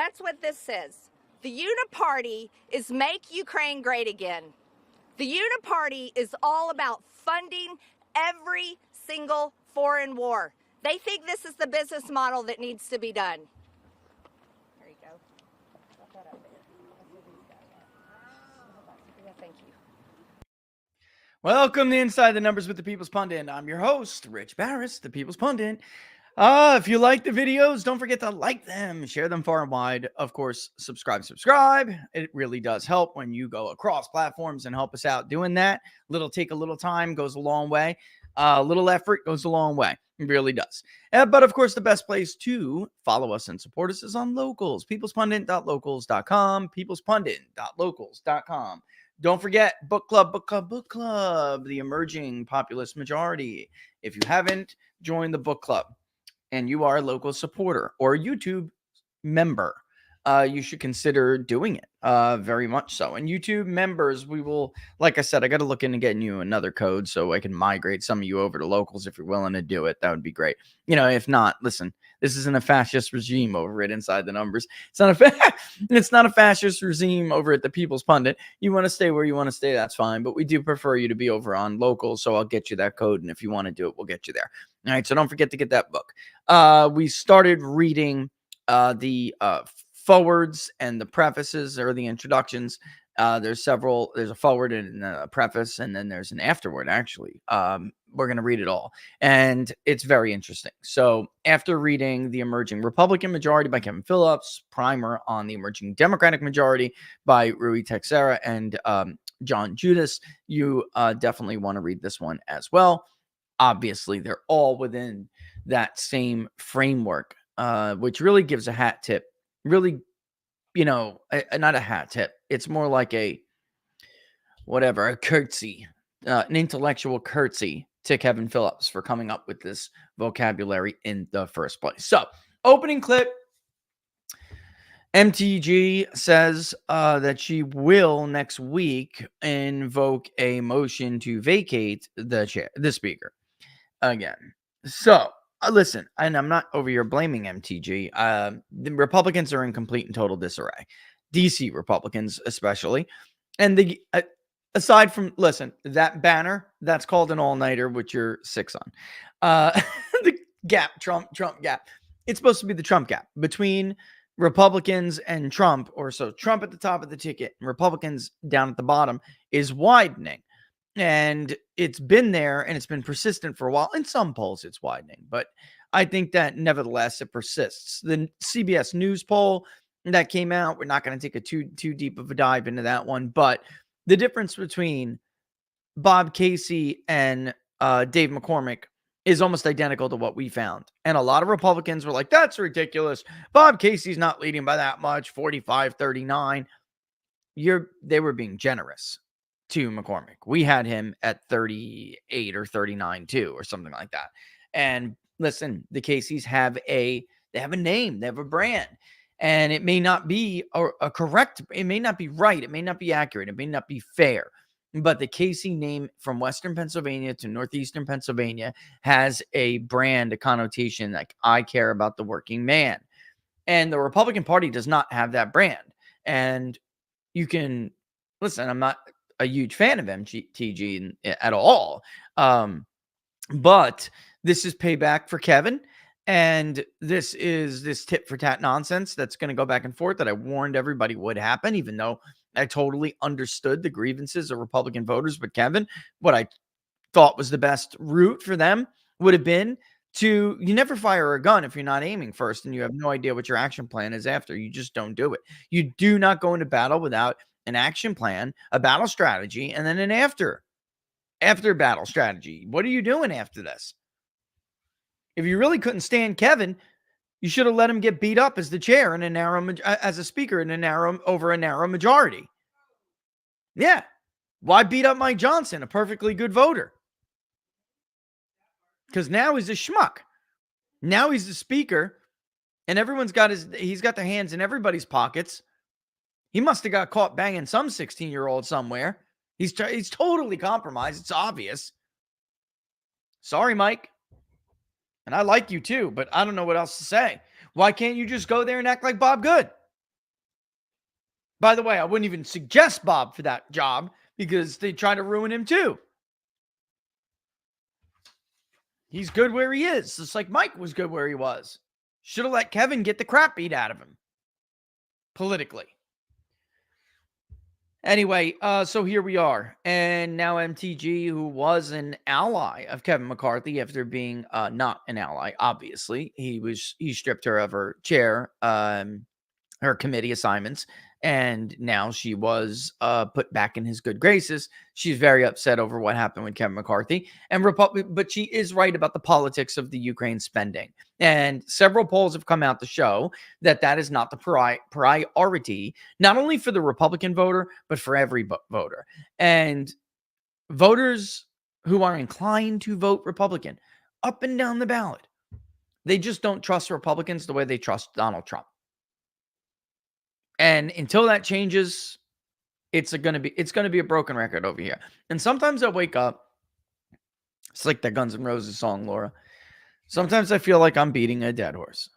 That's what this says. The Uniparty is Make Ukraine Great Again. The Uniparty is all about funding every single foreign war. They think this is the business model that needs to be done. There you go. Got that up there. That's what these guys are. Yeah, thank you. Welcome to Inside the Numbers with the People's Pundit. I'm your host, Rich Barris, the People's Pundit. If you like the videos, don't forget to like them, share them far and wide. Of course, subscribe. It really does help when you go across platforms and help us out doing that. Take a little time, goes a long way. Little effort goes a long way. It really does. But of course, the best place to follow us and support us is on Locals. peoplespundit.locals.com, peoplespundit.locals.com. Don't forget book club, the emerging populist majority. If you haven't joined the book club and you are a local supporter or a YouTube member, you should consider doing it. Very much so. And YouTube members, we will, like I said, I got to look into getting you another code so I can migrate some of you over to Locals. If you're willing to do it, that would be great. If not, listen, this isn't a fascist regime over at Inside the Numbers. It's not a fascist regime over at the People's Pundit. You want to stay where you want to stay, that's fine. But we do prefer you to be over on Locals, so I'll get you that code. And if you want to do it, we'll get you there. All right, so don't forget to get that book. We started reading the forwards and the prefaces, or the introductions. There's a forward and a preface, and then there's an afterword. Actually, we're going to read it all, and it's very interesting. So after reading The Emerging Republican Majority by Kevin Phillips, primer on The Emerging Democratic Majority by Rui Teixeira and John Judas, you definitely want to read this one as well. Obviously, they're all within that same framework, which really gives a hat tip. Really, not a hat tip. It's more like a curtsy, an intellectual curtsy to Kevin Phillips for coming up with this vocabulary in the first place. So, opening clip. MTG says that she will next week invoke a motion to vacate the speaker again. So, listen, and I'm not over here blaming MTG. The Republicans are in complete and total disarray. DC Republicans, especially. And aside from, that banner, that's called an all-nighter, which you're 6 on. The gap, Trump gap. It's supposed to be the Trump gap between Republicans and Trump, or so Trump at the top of the ticket and Republicans down at the bottom, is widening. And it's been there, and it's been persistent for a while. In some polls, it's widening, but I think that nevertheless it persists. The CBS News poll that came out, we're not going to take a too deep of a dive into that one, but the difference between Bob Casey and Dave McCormick is almost identical to what we found. And a lot of Republicans were like, that's ridiculous. Bob Casey's not leading by that much, 45-39. They were being generous to McCormick. We had him at 38 or 39 too, or something like that. And listen, the Caseys have a name, they have a brand, and it may not be correct. It may not be right. It may not be accurate. It may not be fair. But the Casey name from Western Pennsylvania to Northeastern Pennsylvania has a brand, a connotation, like I care about the working man. And the Republican Party does not have that brand. And you can, listen, I'm not a huge fan of MTG at all. But this is payback for Kevin. And this is this tit for tat nonsense that's going to go back and forth that I warned everybody would happen, even though I totally understood the grievances of Republican voters. But Kevin, what I thought was the best route for them would have been you never fire a gun if you're not aiming first and you have no idea what your action plan is after. You just don't do it. You do not go into battle without an action plan, a battle strategy, and then an after battle strategy. What are you doing after this? If you really couldn't stand Kevin, you should have let him get beat up as the chair as a speaker over a narrow majority. Yeah. Why beat up Mike Johnson, a perfectly good voter? Because now he's a schmuck. Now he's the speaker, and he's got the hands in everybody's pockets. He must have got caught banging some 16-year-old somewhere. He's totally compromised. It's obvious. Sorry, Mike. And I like you too, but I don't know what else to say. Why can't you just go there and act like Bob Good? By the way, I wouldn't even suggest Bob for that job because they try to ruin him too. He's good where he is, just like Mike was good where he was. Should have let Kevin get the crap beat out of him politically. Anyway, so here we are. And now MTG, who was an ally of Kevin McCarthy after being not an ally, obviously. He stripped her of her chair, her committee assignments, and now she was put back in his good graces. She's very upset over what happened with Kevin McCarthy, and but she is right about the politics of the Ukraine spending. And several polls have come out to show that that is not the priority, not only for the Republican voter, but for every voter. And voters who are inclined to vote Republican up and down the ballot, they just don't trust Republicans the way they trust Donald Trump. And until that changes, it's going to be a broken record over here. And sometimes I wake up, it's like that Guns N' Roses song, Laura. Sometimes I feel like I'm beating a dead horse.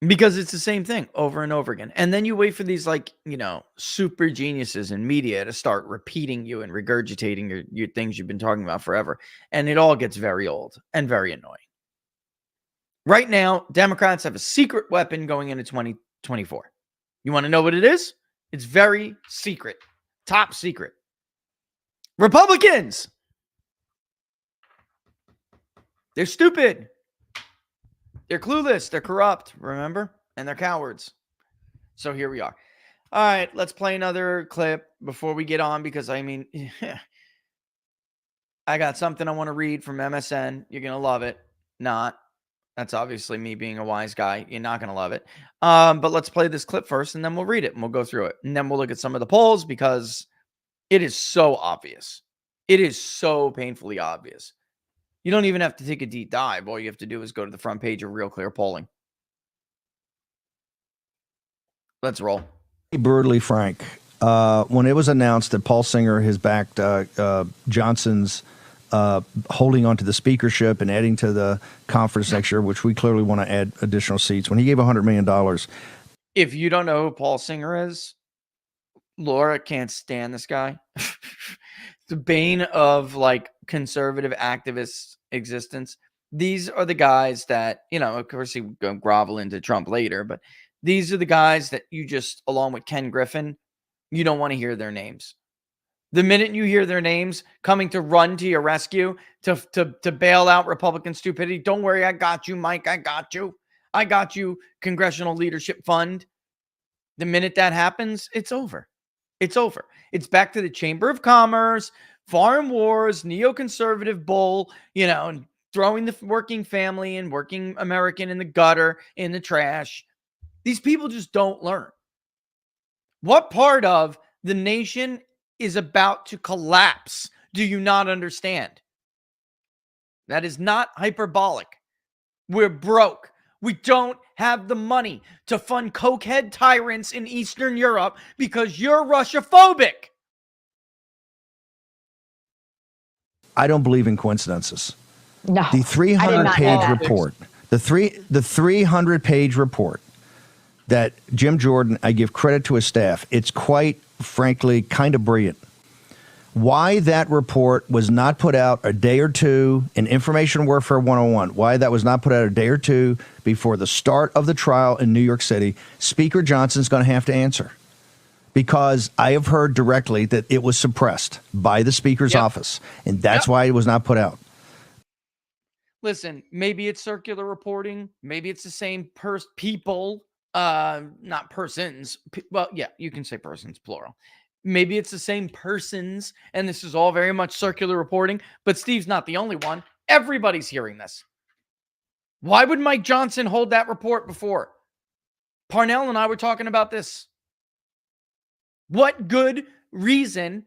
Because it's the same thing over and over again. And then you wait for these, like, super geniuses in media to start repeating you and regurgitating your things you've been talking about forever. And it all gets very old and very annoying. Right now, Democrats have a secret weapon going into 2024. You want to know what it is? It's very secret. Top secret. Republicans! They're stupid. They're clueless. They're corrupt, remember? And they're cowards. So here we are. All right, let's play another clip before we get on, because, I mean, I got something I want to read from MSN. You're going to love it. Not. That's obviously me being a wise guy. You're not going to love it. But let's play this clip first, and then we'll read it, and we'll go through it. And then we'll look at some of the polls, because it is so obvious. It is so painfully obvious. You don't even have to take a deep dive. All you have to do is go to the front page of Real Clear Polling. Let's roll. Brutally frank. When it was announced that Paul Singer has backed Johnson's holding on to the speakership and adding to the conference next year, which we clearly want to add additional seats, when he gave $100 million. If you don't know who Paul Singer is, Laura can't stand this guy. The bane of, like, conservative activists' existence. These are the guys that, of course, he go grovel into Trump later, but these are the guys that you just, along with Ken Griffin, you don't want to hear their names. The minute you hear their names coming to run to your rescue, to bail out Republican stupidity, don't worry, I got you, Mike, I got you. I got you, Congressional Leadership Fund. The minute that happens, it's over. It's over. It's back to the Chamber of Commerce, foreign wars, neoconservative bull, and throwing the working family and working American in the gutter, in the trash. These people just don't learn. What part of the nation is about to collapse do you not understand? That is not hyperbolic. We're broke. We don't have the money to fund cokehead tyrants in Eastern Europe because you're Russia-phobic. I don't believe in coincidences. No, the 300-page report, the 300-page report that Jim Jordan, I give credit to his staff. It's quite frankly kind of brilliant. Why that report was not put out a day or two in Information Warfare 101, why that was not put out a day or two before the start of the trial in New York City, Speaker Johnson's going to have to answer. Because I have heard directly that it was suppressed by the Speaker's office, and that's why it was not put out. Listen, maybe it's circular reporting. Maybe it's the same people, not persons. Well, yeah, you can say persons, plural. Maybe it's the same persons, and this is all very much circular reporting, but Steve's not the only one. Everybody's hearing this. Why would Mike Johnson hold that report before? Parnell and I were talking about this. What good reason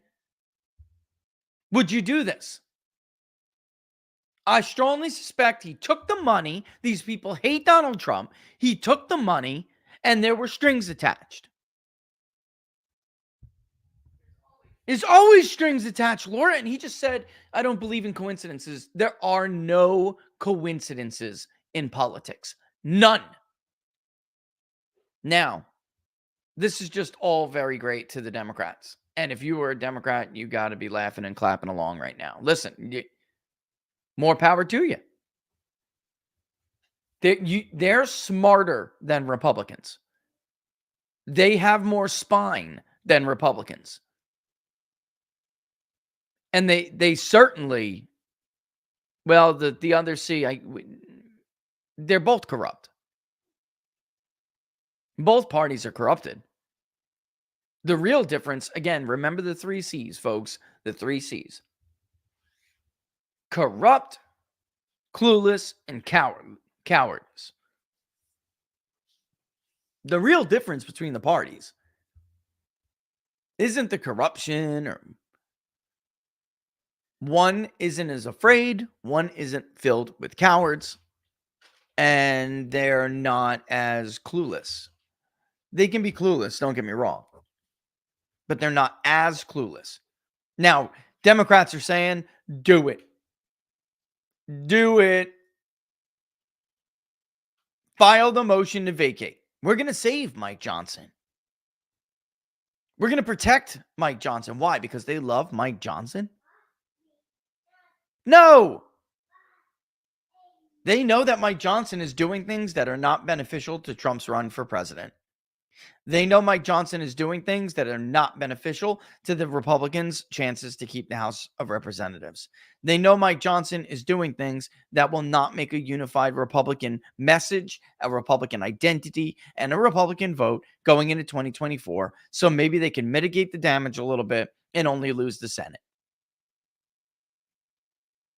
would you do this? I strongly suspect he took the money. These people hate Donald Trump. He took the money, and there were strings attached. There's always strings attached, Laura. And he just said, I don't believe in coincidences. There are no coincidences in politics. None. Now, this is just all very great to the Democrats. And if you were a Democrat, you got to be laughing and clapping along right now. Listen, more power to you. They're smarter than Republicans. They have more spine than Republicans. And they certainly, well, the other C, they're both corrupt. Both parties are corrupted. The real difference, again, remember the 3 C's, folks. The 3 C's. Corrupt, clueless, and cowardice. The real difference between the parties isn't the corruption, or one isn't as afraid, one isn't filled with cowards, and they're not as clueless. They can be clueless, don't get me wrong, but they're not as clueless. Now, Democrats are saying, do it. Do it. File the motion to vacate. We're going to save Mike Johnson. We're going to protect Mike Johnson. Why? Because they love Mike Johnson? No. They know that Mike Johnson is doing things that are not beneficial to Trump's run for president. They know Mike Johnson is doing things that are not beneficial to the Republicans' chances to keep the House of Representatives. They know Mike Johnson is doing things that will not make a unified Republican message, a Republican identity, and a Republican vote going into 2024. So maybe they can mitigate the damage a little bit and only lose the Senate.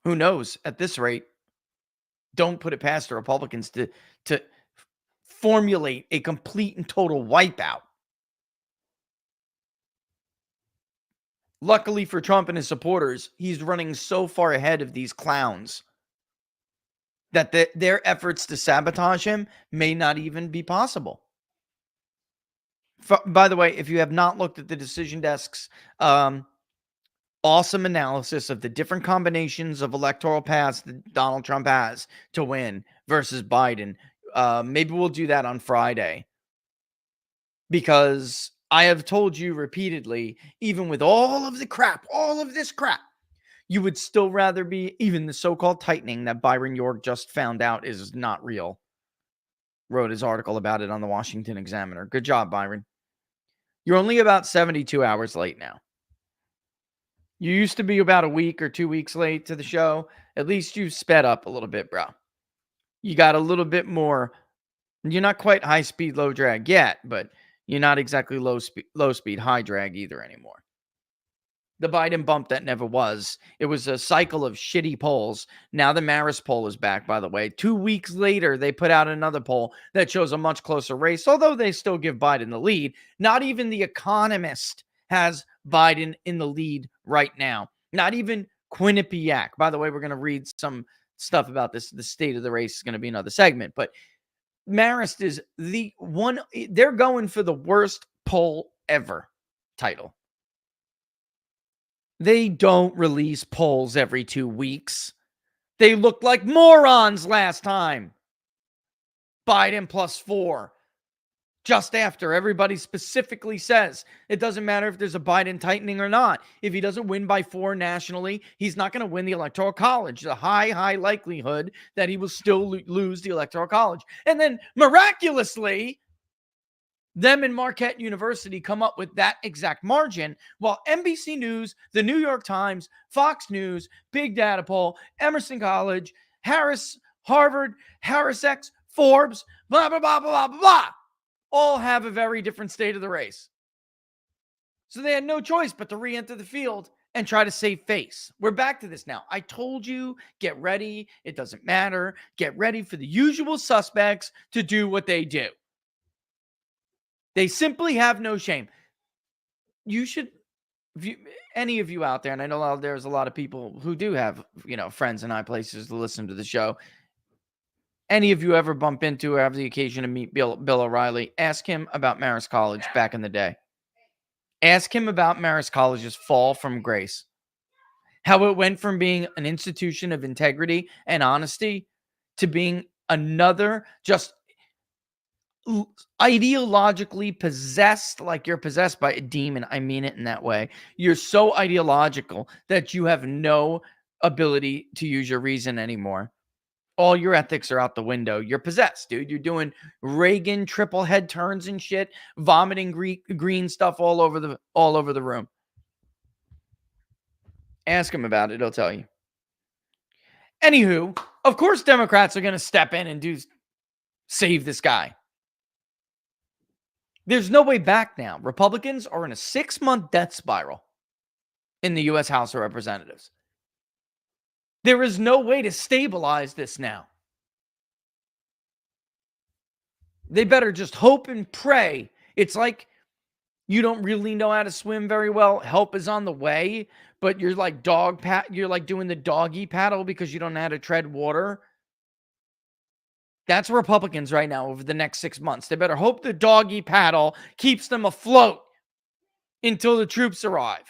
Who knows? At this rate, don't put it past the Republicans to formulate a complete and total wipeout. Luckily for Trump and his supporters, he's running so far ahead of these clowns that their efforts to sabotage him may not even be possible. By the way, if you have not looked at the Decision Desk's awesome analysis of the different combinations of electoral paths that Donald Trump has to win versus Biden, maybe we'll do that on Friday, because I have told you repeatedly, even with all of this crap, you would still rather be, even the so-called tightening that Byron York just found out is not real. Wrote his article about it on the Washington Examiner. Good job, Byron. You're only about 72 hours late now. You used to be about a week or 2 weeks late to the show. At least you sped up a little bit, bro. You got a little bit more. You're not quite high speed, low drag yet, but you're not exactly low speed, high drag either anymore. The Biden bump that never was. It was a cycle of shitty polls. Now the Marist poll is back, by the way. 2 weeks later, they put out another poll that shows a much closer race, although they still give Biden the lead. Not even The Economist has Biden in the lead right now. Not even Quinnipiac. By the way, we're going to read some stuff about this. The state of the race is going to be another segment, but Marist is the one. They're going for the worst poll ever title. They don't release polls every 2 weeks. They looked like morons last time. Biden +4. Just after everybody specifically says it doesn't matter if there's a Biden tightening or not. If he doesn't win by 4 nationally, he's not going to win the Electoral College. There's a high likelihood that he will still lose the Electoral College. And then miraculously, them and Marquette University come up with that exact margin, while NBC News, the New York Times, Fox News, Big Data Poll, Emerson College, Harris, Harvard, HarrisX, Forbes, blah, blah, blah, blah, blah, blah, all have a very different state of the race. So they had no choice but to re-enter the field and try to save face. We're back to this now. I told you, get ready. It doesn't matter. Get ready for the usual suspects to do what they do. They simply have no shame. You should, any of you out there, and I know there's a lot of people who do have, friends in high places to listen to the show. Any of you ever bump into or have the occasion to meet Bill O'Reilly, ask him about Marist College back in the day. Ask him about Marist College's fall from grace. How it went from being an institution of integrity and honesty to being another just ideologically possessed, like you're possessed by a demon. I mean it in that way. You're so ideological that you have no ability to use your reason anymore. All your ethics are out the window. You're possessed, dude. You're doing Reagan triple head turns and shit, vomiting green stuff all over the room. Ask him about it. He'll tell you. Anywho, of course, Democrats are going to step in and save this guy. There's no way back now. Republicans are in a 6-month death spiral in the U.S. House of Representatives. There is no way to stabilize this now. They better just hope and pray. It's like you don't really know how to swim very well. Help is on the way, but you're like you're like doing the doggy paddle because you don't know how to tread water. That's Republicans right now over the next 6 months. They better hope the doggy paddle keeps them afloat until the troops arrive.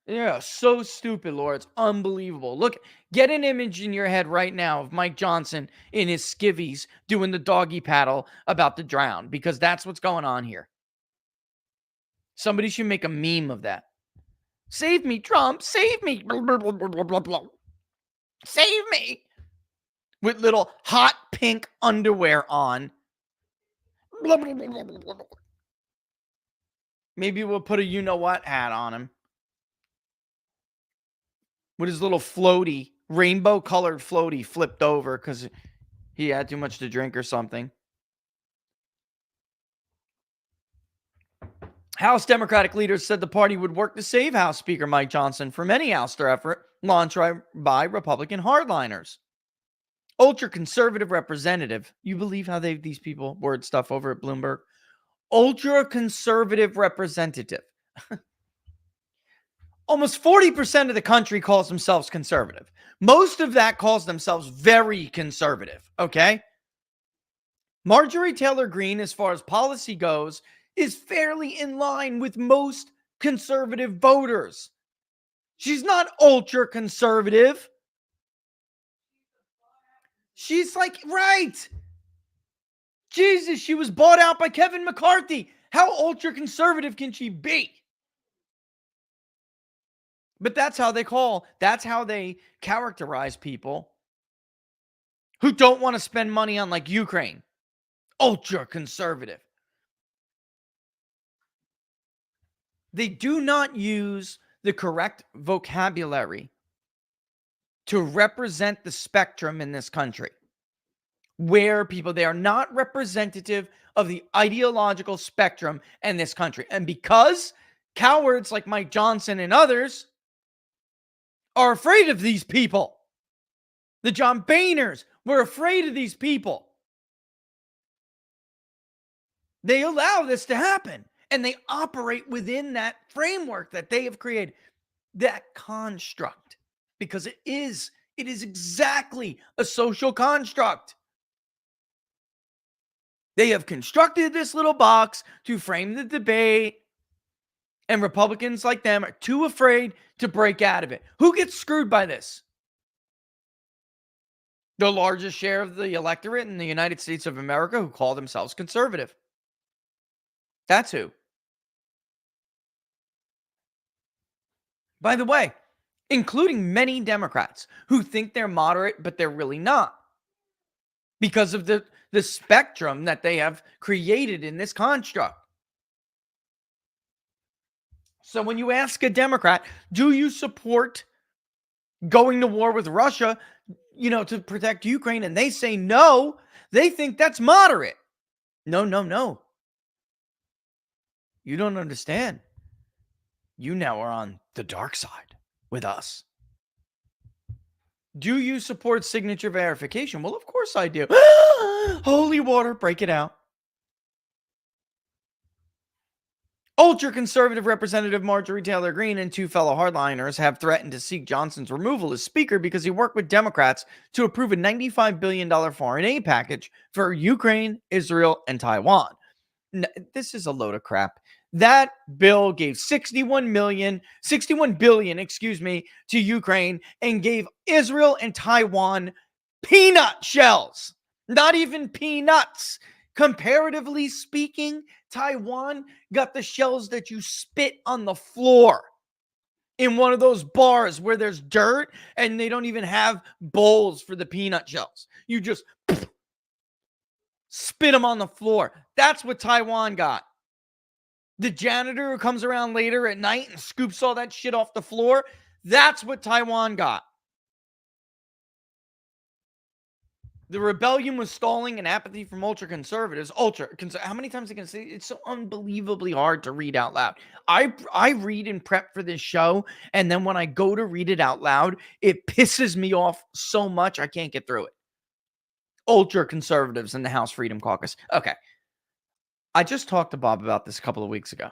Yeah, so stupid, Laura. It's unbelievable. Look, get an image in your head right now of Mike Johnson in his skivvies doing the doggy paddle about to drown, because that's what's going on here. Somebody should make a meme of that. Save me, Trump. Save me. Blah, blah, blah, blah, blah, blah. Save me. With little hot pink underwear on. Blah, blah, blah, blah, blah. Maybe we'll put a you-know-what hat on him. With his little floaty, rainbow-colored floaty flipped over because he had too much to drink or something. House Democratic leaders said the party would work to save House Speaker Mike Johnson from any ouster effort launched by Republican hardliners. Ultra-conservative representative, you believe how these people word stuff over at Bloomberg? Ultra-conservative representative. Almost 40% of the country calls themselves conservative. Most of that calls themselves very conservative, okay? Marjorie Taylor Greene, as far as policy goes, is fairly in line with most conservative voters. She's not ultra-conservative. She's like, right. Jesus, she was bought out by Kevin McCarthy. How ultra-conservative can she be? But that's how they characterize people who don't want to spend money on, like, Ukraine. Ultra conservative. They do not use the correct vocabulary to represent the spectrum in this country. Where they are not representative of the ideological spectrum in this country. And because cowards like Mike Johnson and others are afraid of these people. The John Boehners were afraid of these people. They allow this to happen, and they operate within that framework that they have created, that construct, because it is exactly a social construct. They have constructed this little box to frame the debate, and Republicans like them are too afraid to break out of it. Who gets screwed by this? The largest share of the electorate in the United States of America who call themselves conservative. That's who. By the way, including many Democrats who think they're moderate, but they're really not. Because of the spectrum that they have created in this construct. So when you ask a Democrat, do you support going to war with Russia, to protect Ukraine? And they say no, they think that's moderate. No. You don't understand. You now are on the dark side with us. Do you support signature verification? Well, of course I do. Holy water, break it out. Ultra-conservative Representative Marjorie Taylor Greene and two fellow hardliners have threatened to seek Johnson's removal as Speaker because he worked with Democrats to approve a $95 billion foreign aid package for Ukraine, Israel, and Taiwan. This is a load of crap. That bill gave $61 billion, to Ukraine and gave Israel and Taiwan peanut shells, not even peanuts. Comparatively speaking, Taiwan got the shells that you spit on the floor in one of those bars where there's dirt and they don't even have bowls for the peanut shells. You just spit them on the floor. That's what Taiwan got. The janitor who comes around later at night and scoops all that shit off the floor, that's what Taiwan got. The rebellion was stalling and apathy from ultra-conservatives. How many times I can say it's so unbelievably hard to read out loud. I read and prep for this show, and then when I go to read it out loud, it pisses me off so much I can't get through it. Ultra-conservatives in the House Freedom Caucus. Okay. I just talked to Bob about this a couple of weeks ago.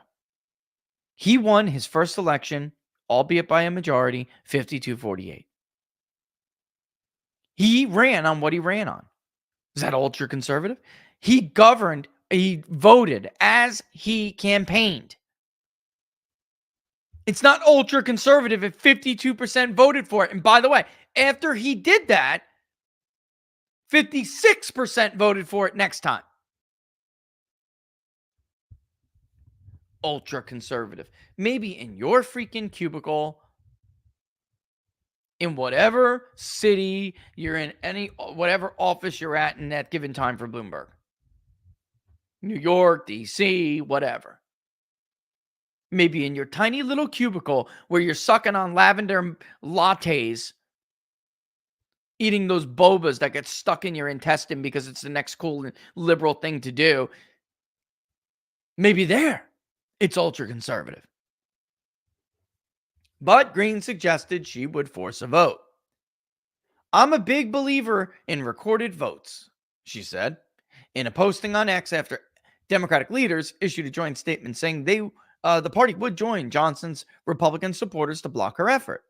He won his first election, albeit by a majority, 52-48. He ran on what he ran on. Is that ultra conservative? He governed, he voted as he campaigned. It's not ultra conservative if 52% voted for it. And by the way, after he did that, 56% voted for it next time. Ultra conservative. Maybe in your freaking cubicle, in whatever city you're in, whatever office you're at in that given time for Bloomberg. New York, DC, whatever. Maybe in your tiny little cubicle where you're sucking on lavender lattes, eating those bobas that get stuck in your intestine because it's the next cool and liberal thing to do. Maybe there, it's ultra conservative. But Green suggested she would force a vote. I'm a big believer in recorded votes, she said, in a posting on X after Democratic leaders issued a joint statement saying the party would join Johnson's Republican supporters to block her effort.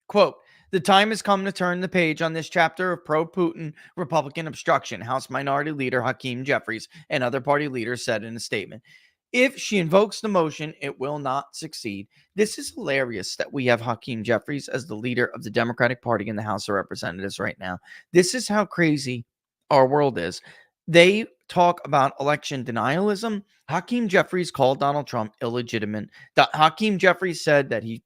Quote, the time has come to turn the page on this chapter of pro-Putin Republican obstruction, House Minority Leader Hakeim Jeffries and other party leaders said in a statement. If she invokes the motion, it will not succeed. This is hilarious that we have Hakeim Jeffries as the leader of the Democratic Party in the House of Representatives right now. This is how crazy our world is. They talk about election denialism. Hakeim Jeffries called Donald Trump illegitimate. Hakeim Jeffries said that he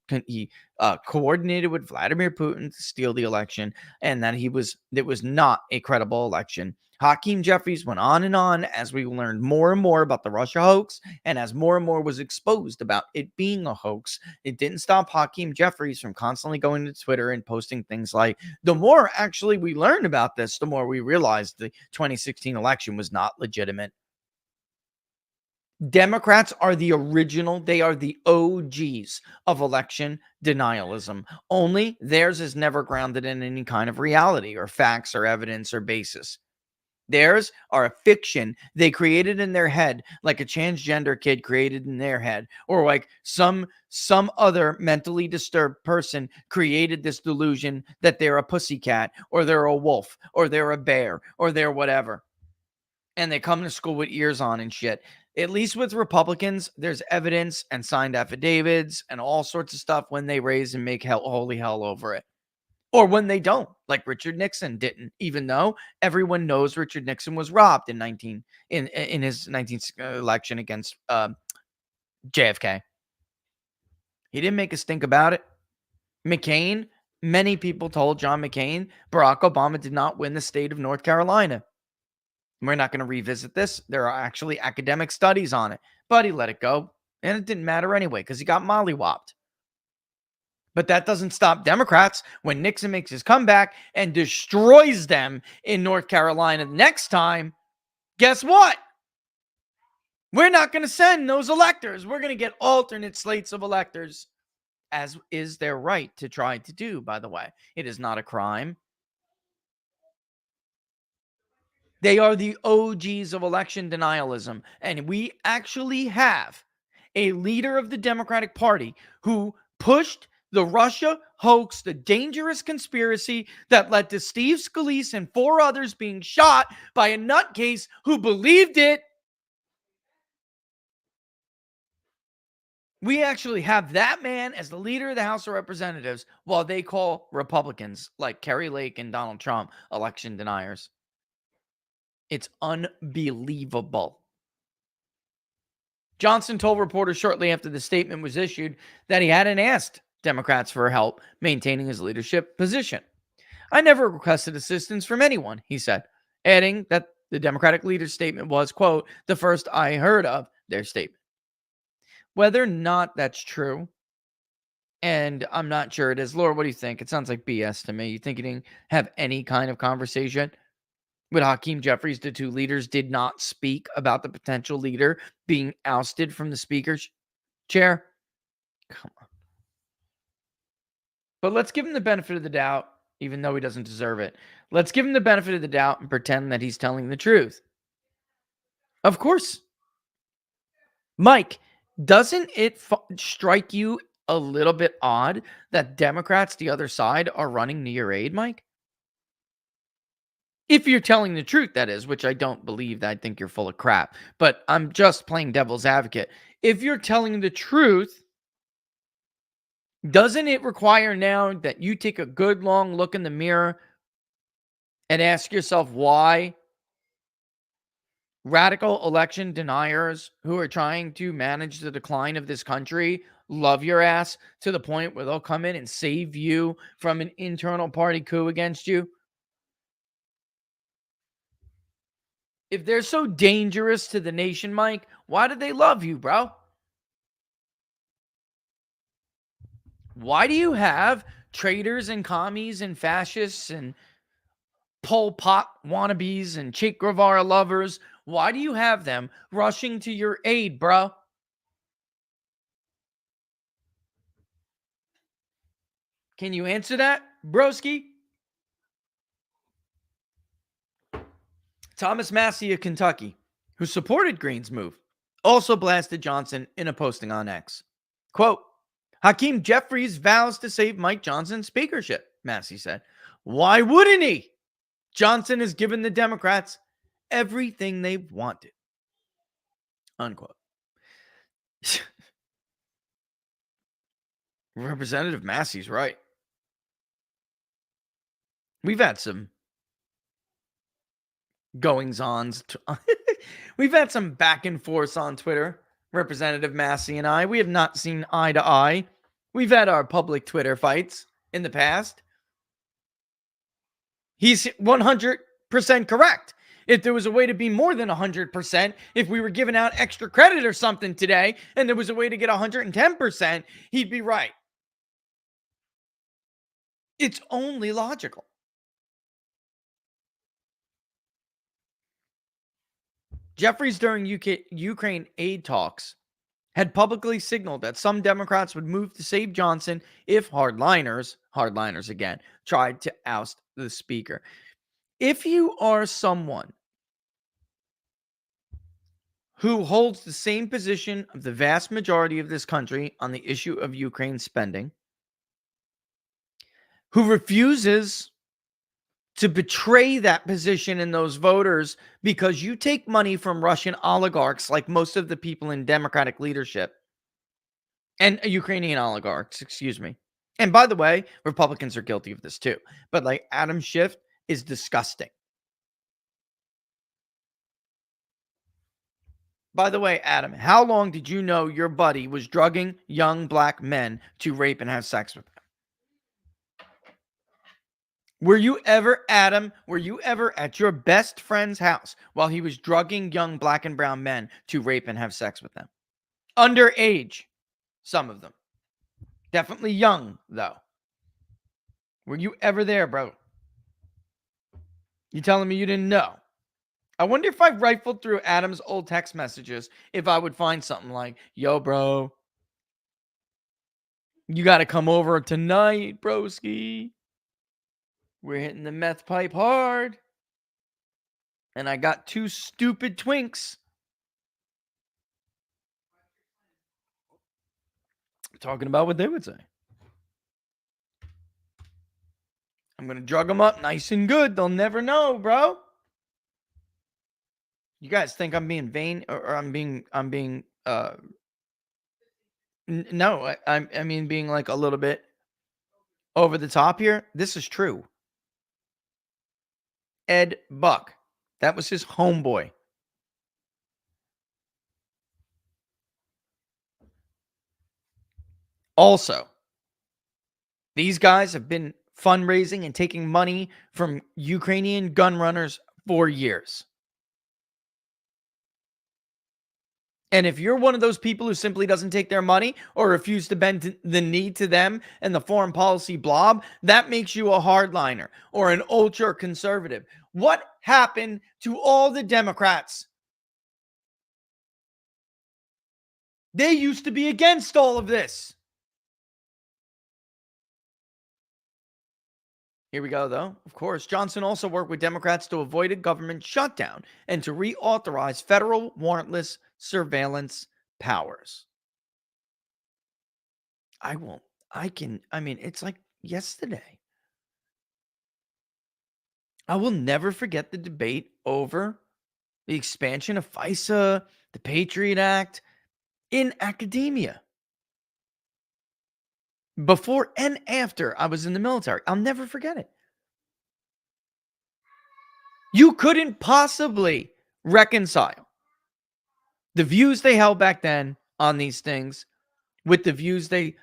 coordinated with Vladimir Putin to steal the election and that it was not a credible election. Hakeim Jeffries went on and on as we learned more and more about the Russia hoax, and as more and more was exposed about it being a hoax. It didn't stop Hakeim Jeffries from constantly going to Twitter and posting things like, the more actually we learned about this, the more we realized the 2016 election was not legitimate. Democrats are the original, they are the OGs of election denialism. Only theirs is never grounded in any kind of reality or facts or evidence or basis. Theirs are a fiction they created in their head, like a transgender kid created in their head, or like some other mentally disturbed person created this delusion that they're a pussycat, or they're a wolf, or they're a bear, or they're whatever. And they come to school with ears on and shit. At least with Republicans, there's evidence and signed affidavits and all sorts of stuff when they raise and make holy hell over it. Or when they don't, like Richard Nixon didn't, even though everyone knows Richard Nixon was robbed in his 19th election against JFK. He didn't make a stink about it. McCain, many people told John McCain, Barack Obama did not win the state of North Carolina. We're not going to revisit this. There are actually academic studies on it, but he let it go. And it didn't matter anyway because he got mollywopped. But that doesn't stop Democrats when Nixon makes his comeback and destroys them in North Carolina next time. Guess what? We're not going to send those electors. We're going to get alternate slates of electors, as is their right to try to do, by the way. It is not a crime. They are the OGs of election denialism. And we actually have a leader of the Democratic Party who pushed the Russia hoax, the dangerous conspiracy that led to Steve Scalise and 4 others being shot by a nutcase who believed it. We actually have that man as the leader of the House of Representatives while they call Republicans like Kerry Lake and Donald Trump election deniers. It's unbelievable. Johnson told reporters shortly after the statement was issued that he hadn't asked Democrats for help maintaining his leadership position. I never requested assistance from anyone, he said, adding that the Democratic leader's statement was, quote, the first I heard of their statement. Whether or not that's true, and I'm not sure it is. Laura, what do you think? It sounds like BS to me. You think he didn't have any kind of conversation with Hakeim Jeffries? The two leaders did not speak about the potential leader being ousted from the speaker's chair? Come on. But let's give him the benefit of the doubt, even though he doesn't deserve it. Let's give him the benefit of the doubt and pretend that he's telling the truth. Of course. Mike, doesn't it strike you a little bit odd that Democrats, the other side, are running to your aid, Mike? If you're telling the truth, that is, which I don't believe. That I think you're full of crap. But I'm just playing devil's advocate. If you're telling the truth, doesn't it require now that you take a good long look in the mirror and ask yourself why radical election deniers who are trying to manage the decline of this country love your ass to the point where they'll come in and save you from an internal party coup against you? If they're so dangerous to the nation, Mike, why do they love you, bro? Why do you have traitors and commies and fascists and Pol Pot wannabes and Che Guevara lovers? Why do you have them rushing to your aid, bro? Can you answer that, broski? Thomas Massey of Kentucky, who supported Green's move, also blasted Johnson in a posting on X. Quote, Hakeim Jeffries vows to save Mike Johnson's speakership, Massey said. Why wouldn't he? Johnson has given the Democrats everything they've wanted. Unquote. Representative Massey's right. We've had some goings-ons. We've had some back and forth on Twitter, Representative Massey and I. We have not seen eye to eye. We've had our public Twitter fights in the past. He's 100% correct. If there was a way to be more than 100%, if we were giving out extra credit or something today, and there was a way to get 110%, he'd be right. It's only logical. Jeffries, during Ukraine aid talks, had publicly signaled that some Democrats would move to save Johnson if hardliners again, tried to oust the speaker. If you are someone who holds the same position of the vast majority of this country on the issue of Ukraine spending, who refuses to betray that position in those voters because you take money from Russian oligarchs like most of the people in Democratic leadership and Ukrainian oligarchs, excuse me. And by the way, Republicans are guilty of this too. But like Adam Schiff is disgusting. By the way, Adam, how long did you know your buddy was drugging young black men to rape and have sex with them? Were you ever, Adam, at your best friend's house while he was drugging young black and brown men to rape and have sex with them? Underage, some of them. Definitely young, though. Were you ever there, bro? You telling me you didn't know? I wonder if I rifled through Adam's old text messages if I would find something like, yo, bro, you got to come over tonight, broski. We're hitting the meth pipe hard. And I got 2 stupid twinks. Talking about what they would say. I'm going to drug them up nice and good. They'll never know, bro. You guys think I'm being vain or I'm being No, I mean, being like a little bit over the top here. This is true. Ed Buck. That was his homeboy. Also, these guys have been fundraising and taking money from Ukrainian gun runners for years. And if you're one of those people who simply doesn't take their money or refuse to bend the knee to them and the foreign policy blob, that makes you a hardliner or an ultra conservative. What happened to all the Democrats? They used to be against all of this. Here we go, though. Of course, Johnson also worked with Democrats to avoid a government shutdown and to reauthorize federal warrantless surveillance powers. I mean, it's like yesterday. I will never forget the debate over the expansion of FISA, the Patriot Act in academia. Before and after I was in the military. I'll never forget it. You couldn't possibly reconcile the views they held back then on these things with the views they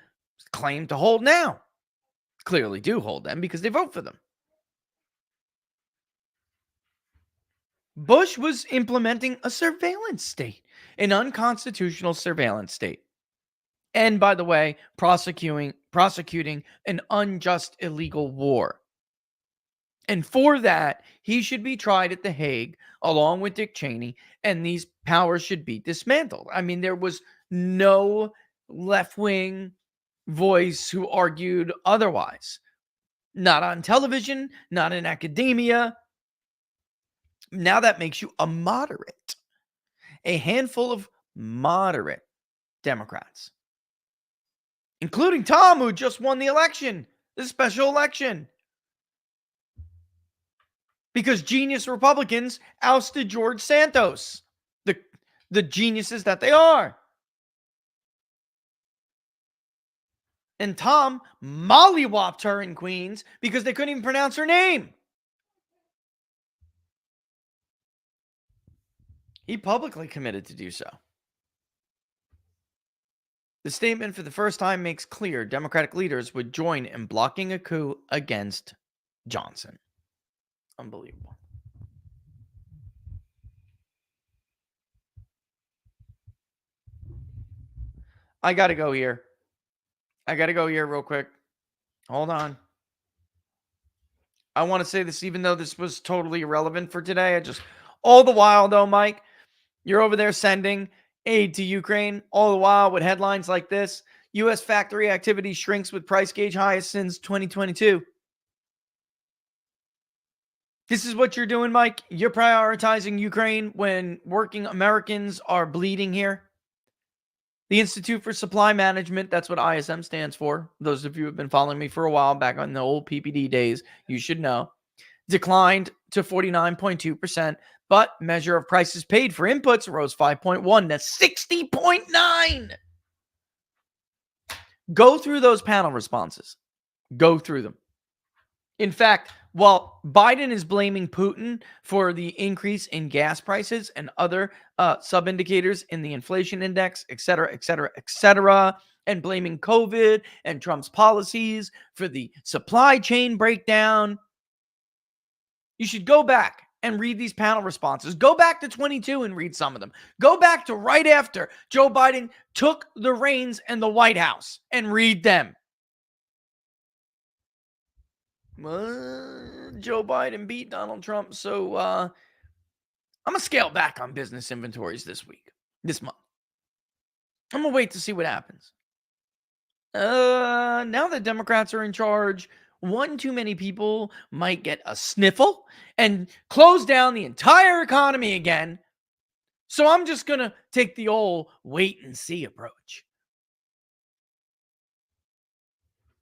claim to hold now. Clearly do hold them because they vote for them. Bush was implementing a surveillance state, an unconstitutional surveillance state. And by the way, prosecuting an unjust illegal war. And for that, he should be tried at The Hague along with Dick Cheney, and these powers should be dismantled. I mean, there was no left-wing voice who argued otherwise. Not on television, not in academia. Now that makes you a moderate. A handful of moderate Democrats, including Tom, who just won the election, the special election. Because genius Republicans ousted George Santos, the geniuses that they are. And Tom mollywopped her in Queens because they couldn't even pronounce her name. He publicly committed to do so. The statement for the first time makes clear Democratic leaders would join in blocking a coup against Johnson. Unbelievable. I got to go here. Real quick. Hold on. I want to say this even though this was totally irrelevant for today. All the while though, Mike, you're over there sending aid to Ukraine. All the while with headlines like this. U.S. factory activity shrinks with price gauge highest since 2022. This is what you're doing, Mike. You're prioritizing Ukraine when working Americans are bleeding here. The Institute for Supply Management, that's what ISM stands for. Those of you who have been following me for a while, back on the old PPD days, you should know. Declined to 49.2%, but measure of prices paid for inputs rose 5.1 to 60.9. Go through those panel responses. Go through them. In fact, while Biden is blaming Putin for the increase in gas prices and other sub-indicators in the inflation index, et cetera, and blaming COVID and Trump's policies for the supply chain breakdown, you should go back and read these panel responses. Go back to 22 and read some of them. Go back to right after Joe Biden took the reins in the White House and read them. Joe Biden beat Donald Trump, so I'm going to scale back on business inventories this month. I'm going to wait to see what happens. Now that Democrats are in charge, one too many people might get a sniffle and close down the entire economy again. So I'm just going to take the old wait and see approach.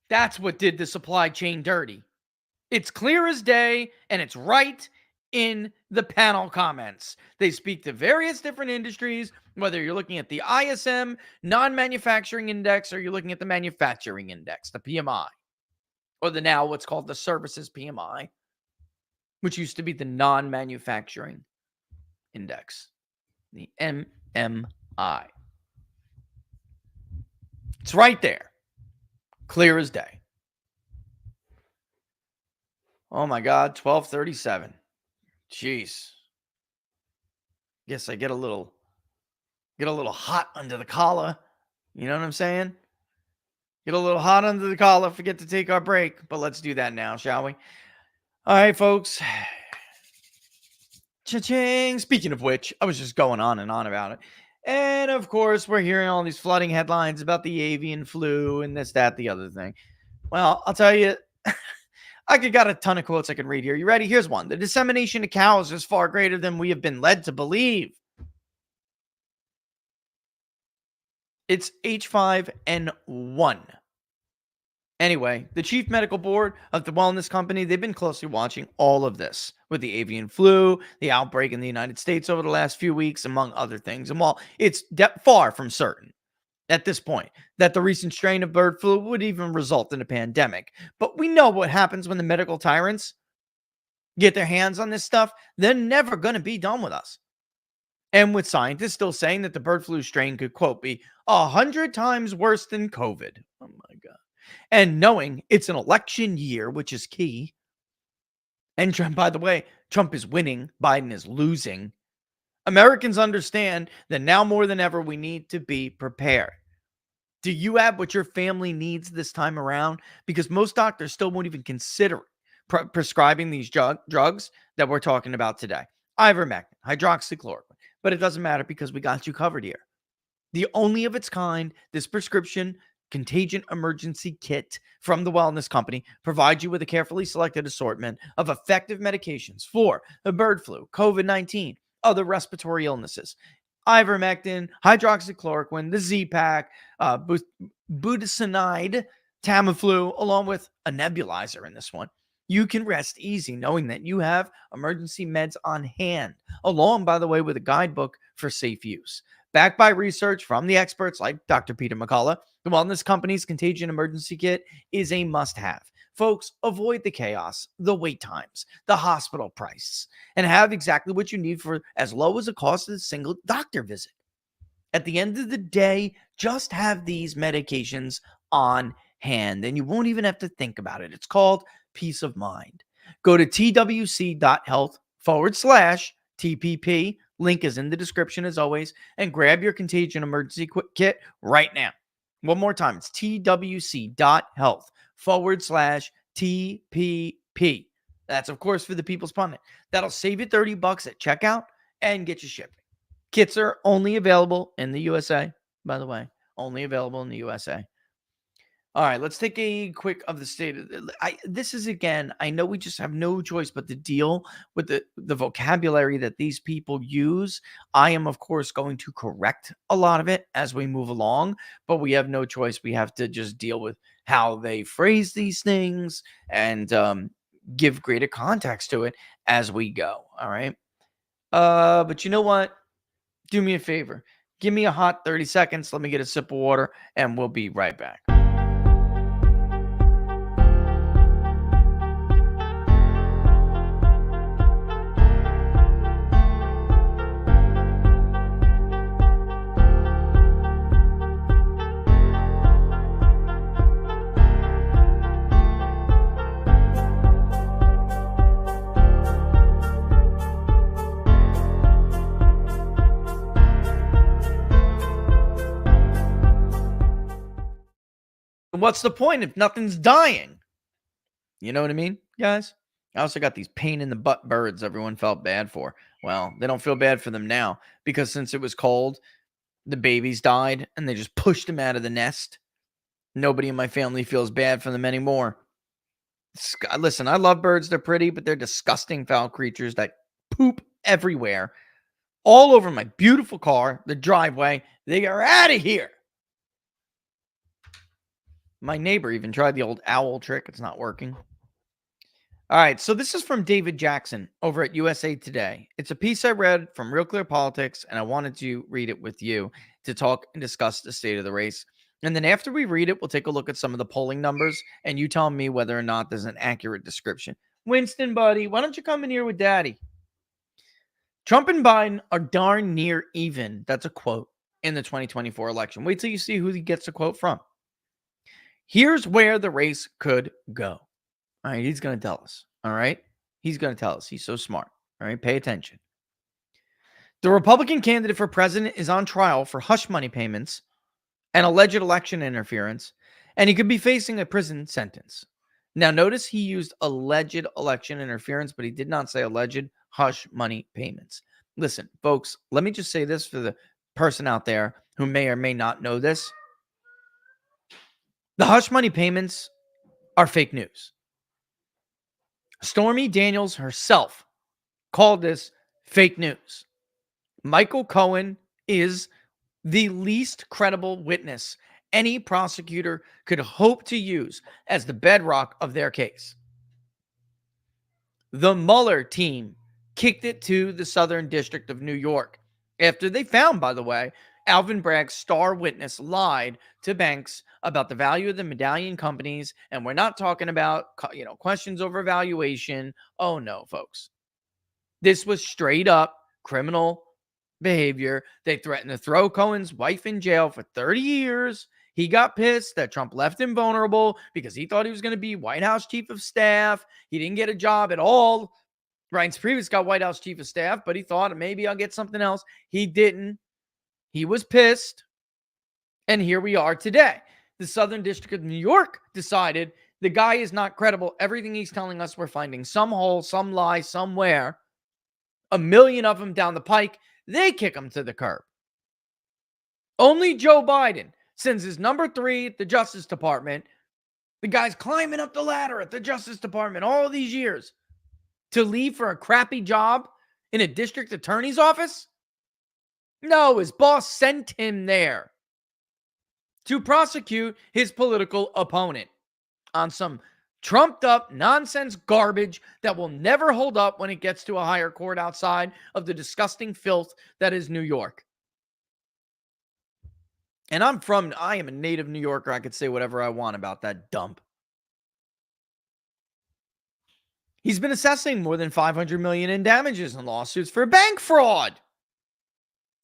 That's what did the supply chain dirty. It's clear as day, and it's right in the panel comments. They speak to various different industries, whether you're looking at the ISM non-manufacturing index or you're looking at the manufacturing index, the PMI, or the now what's called the services PMI, which used to be the non-manufacturing index, the MMI. It's right there, clear as day. Oh my God, 1237. Jeez. Guess I get a little hot under the collar. You know what I'm saying? Get a little hot under the collar, forget to take our break, but let's do that now, shall we? All right, folks. Cha-ching. Speaking of which, I was just going on and on about it. And of course, we're hearing all these flooding headlines about the avian flu and this, that, the other thing. Well, I'll tell you, I got a ton of quotes I can read here. You ready? Here's one. The dissemination of cows is far greater than we have been led to believe. It's H5N1. Anyway, the chief medical board of the wellness company, they've been closely watching all of this with the avian flu, the outbreak in the United States over the last few weeks, among other things. And while it's far from certain at this point that the recent strain of bird flu would even result in a pandemic, but we know what happens when the medical tyrants get their hands on this stuff. They're never going to be done with us. And with scientists still saying that the bird flu strain could, quote, be 100 times worse than COVID. Oh my God. And knowing it's an election year, which is key. And Trump, by the way, Trump is winning, Biden is losing. Americans understand that now more than ever, we need to be prepared. Do you have what your family needs this time around? Because most doctors still won't even consider prescribing these drugs that we're talking about today. Ivermectin, hydroxychloroquine. But it doesn't matter because we got you covered here. The only of its kind, this prescription Contagion emergency kit from the wellness company provides you with a carefully selected assortment of effective medications for the bird flu, COVID-19, other respiratory illnesses, ivermectin, hydroxychloroquine, the Z-Pack, budesonide, Tamiflu, along with a nebulizer in this one. You can rest easy knowing that you have emergency meds on hand, along, by the way, with a guidebook for safe use. Backed by research from the experts like Dr. Peter McCullough, the wellness company's Contagion emergency kit is a must-have. Folks, avoid the chaos, the wait times, the hospital price, and have exactly what you need for as low as the cost of a single doctor visit. At the end of the day, just have these medications on hand, and you won't even have to think about it. It's called peace of mind. Go to twc.health/TPP. Link is in the description as always, and grab your Contagion emergency kit right now. One more time, it's twc.health/TPP. That's, of course, for the People's Pundit. That'll save you $30 at checkout and get you shipping. Kits are only available in the USA, by the way. Only available in the USA. All right, let's take a quick of the state. This is, again, I know we just have no choice but to deal with the vocabulary that these people use. I am, of course, going to correct a lot of it as we move along, but we have no choice. We have to just deal with how they phrase these things and give greater context to it as we go. All right. But you know what? Do me a favor. Give me a hot 30 seconds. Let me get a sip of water, and we'll be right back. What's the point if nothing's dying? You know what I mean, guys? I also got these pain in the butt birds everyone felt bad for. Well, they don't feel bad for them now because since it was cold, the babies died and they just pushed them out of the nest. Nobody in my family feels bad for them anymore. Listen, I love birds. They're pretty, but they're disgusting, foul creatures that poop everywhere, all over my beautiful car, the driveway. They are out of here. My neighbor even tried the old owl trick. It's not working. All right, so this is from David Jackson over at USA Today. It's a piece I read from Real Clear Politics, and I wanted to read it with you to talk and discuss the state of the race. And then after we read it, we'll take a look at some of the polling numbers, and you tell me whether or not there's an accurate description. Winston, buddy, why don't you come in here with Daddy? Trump and Biden are darn near even. That's a quote in the 2024 election. Wait till you see who he gets the quote from. Here's where the race could go. All right, he's going to tell us. All right, he's going to tell us. He's so smart. All right, pay attention. The Republican candidate for president is on trial for hush money payments and alleged election interference, and he could be facing a prison sentence. Now, notice he used alleged election interference, but he did not say alleged hush money payments. Listen, folks, let me just say this for the person out there who may or may not know this. The hush money payments are fake news. Stormy Daniels herself called this fake news. Michael Cohen is the least credible witness any prosecutor could hope to use as the bedrock of their case. The Mueller team kicked it to the Southern District of New York after they found, by the way, Alvin Bragg's star witness lied to banks about the value of the medallion companies. And we're not talking about, questions over valuation. Oh, no, folks. This was straight up criminal behavior. They threatened to throw Cohen's wife in jail for 30 years. He got pissed that Trump left him vulnerable because he thought he was going to be White House chief of staff. He didn't get a job at all. Reince Priebus got White House chief of staff, but he thought maybe I'll get something else. He didn't. He was pissed. And here we are today. The Southern District of New York decided the guy is not credible. Everything he's telling us, we're finding some hole, some lie, somewhere. 1 million of them down the pike. They kick him to the curb. Only Joe Biden sends his number 3 at the Justice Department. The guy's climbing up the ladder at the Justice Department all these years to leave for a crappy job in a district attorney's office? No, his boss sent him there to prosecute his political opponent on some trumped up nonsense garbage that will never hold up when it gets to a higher court outside of the disgusting filth that is New York. And I am a native New Yorker. I could say whatever I want about that dump. He's been assessing more than $500 million in damages in lawsuits for bank fraud.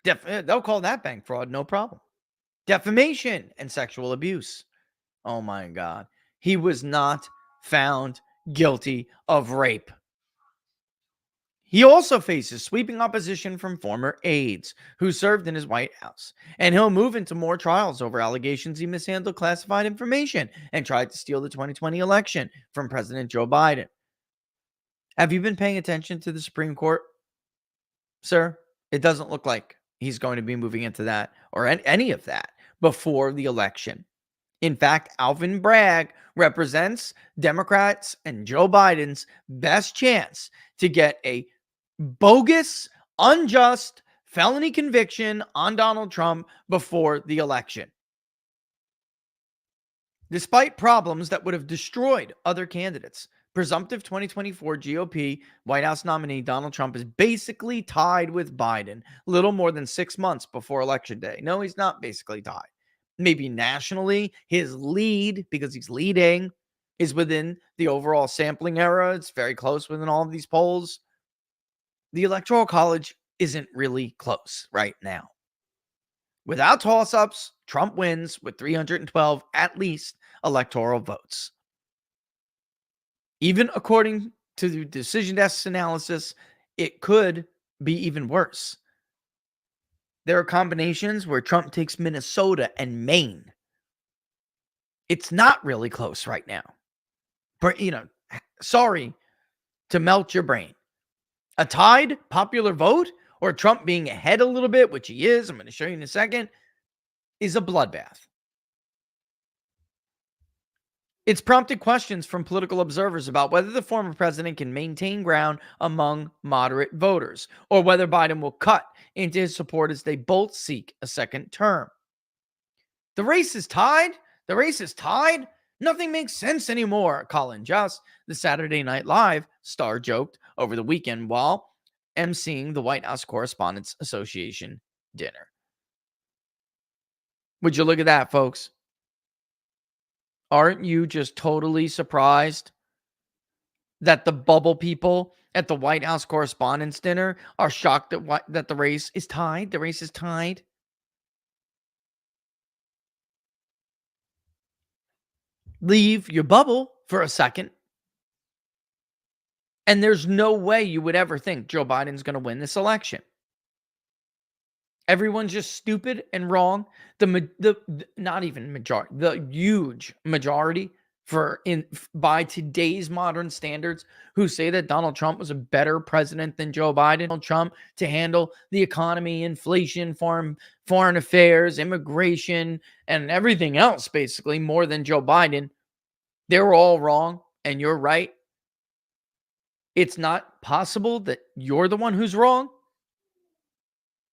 They'll call that bank fraud, no problem. Defamation and sexual abuse. Oh my God. He was not found guilty of rape. He also faces sweeping opposition from former aides who served in his White House. And he'll move into more trials over allegations he mishandled classified information and tried to steal the 2020 election from President Joe Biden. Have you been paying attention to the Supreme Court, sir? It doesn't look like he's going to be moving into that or any of that before the election. In fact, Alvin Bragg represents Democrats and Joe Biden's best chance to get a bogus, unjust felony conviction on Donald Trump before the election. Despite problems that would have destroyed other candidates, presumptive 2024 GOP White House nominee Donald Trump is basically tied with Biden little more than 6 months before Election Day. No, he's not basically tied. Maybe nationally, his lead, because he's leading, is within the overall sampling era. It's very close within all of these polls. The Electoral College isn't really close right now. Without toss-ups, Trump wins with 312 at least electoral votes. Even according to the Decision Desk's analysis, it could be even worse. There are combinations where Trump takes Minnesota and Maine. It's not really close right now. But, sorry to melt your brain. A tied popular vote or Trump being ahead a little bit, which he is, I'm going to show you in a second, is a bloodbath. It's prompted questions from political observers about whether the former president can maintain ground among moderate voters or whether Biden will cut into his support as they both seek a second term. The race is tied. Nothing makes sense anymore, Colin Jost, the Saturday Night Live star, joked over the weekend while emceeing the White House Correspondents Association dinner. Would you look at that, folks? Aren't you just totally surprised that the bubble people at the White House Correspondents' dinner are shocked that the race is tied? The race is tied. Leave your bubble for a second. And there's no way you would ever think Joe Biden's going to win this election. Everyone's just stupid and wrong. The not even majority, the huge majority by today's modern standards, who say that Donald Trump was a better president than Joe Biden. Donald Trump to handle the economy, inflation, foreign affairs, immigration, and everything else, basically, more than Joe Biden. They're all wrong, and you're right. It's not possible that you're the one who's wrong.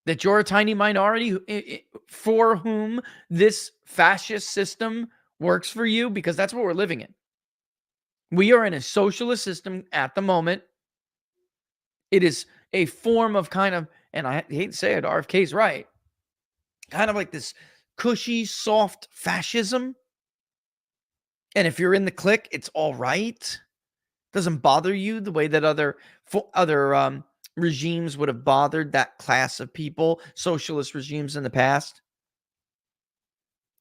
That you're a tiny minority for whom this fascist system works for you, because that's what we're living in. We are in a socialist system at the moment. It is a form of kind of, and I hate to say it, RFK's right, kind of like this cushy, soft fascism. And if you're in the clique, it's all right. Doesn't bother you the way that other regimes would have bothered that class of people, socialist regimes in the past.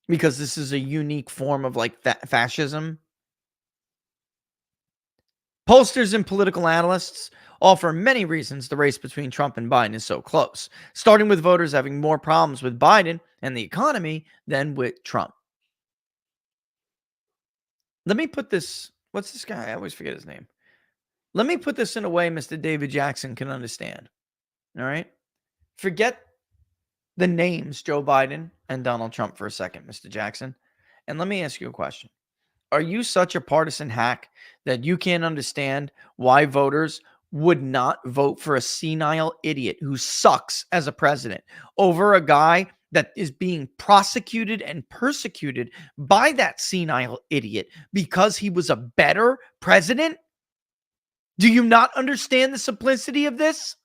Because this is a unique form of like fascism. Pollsters and political analysts offer many reasons the race between Trump and Biden is so close, starting with voters having more problems with Biden and the economy than with Trump. Let me put this, what's this guy? I always forget his name. Let me put this in a way Mr. David Jackson can understand. All right? Forget the names Joe Biden and Donald Trump for a second, Mr. Jackson. And let me ask you a question. Are you such a partisan hack that you can't understand why voters would not vote for a senile idiot who sucks as a president over a guy that is being prosecuted and persecuted by that senile idiot because he was a better president? Do you not understand the simplicity of this?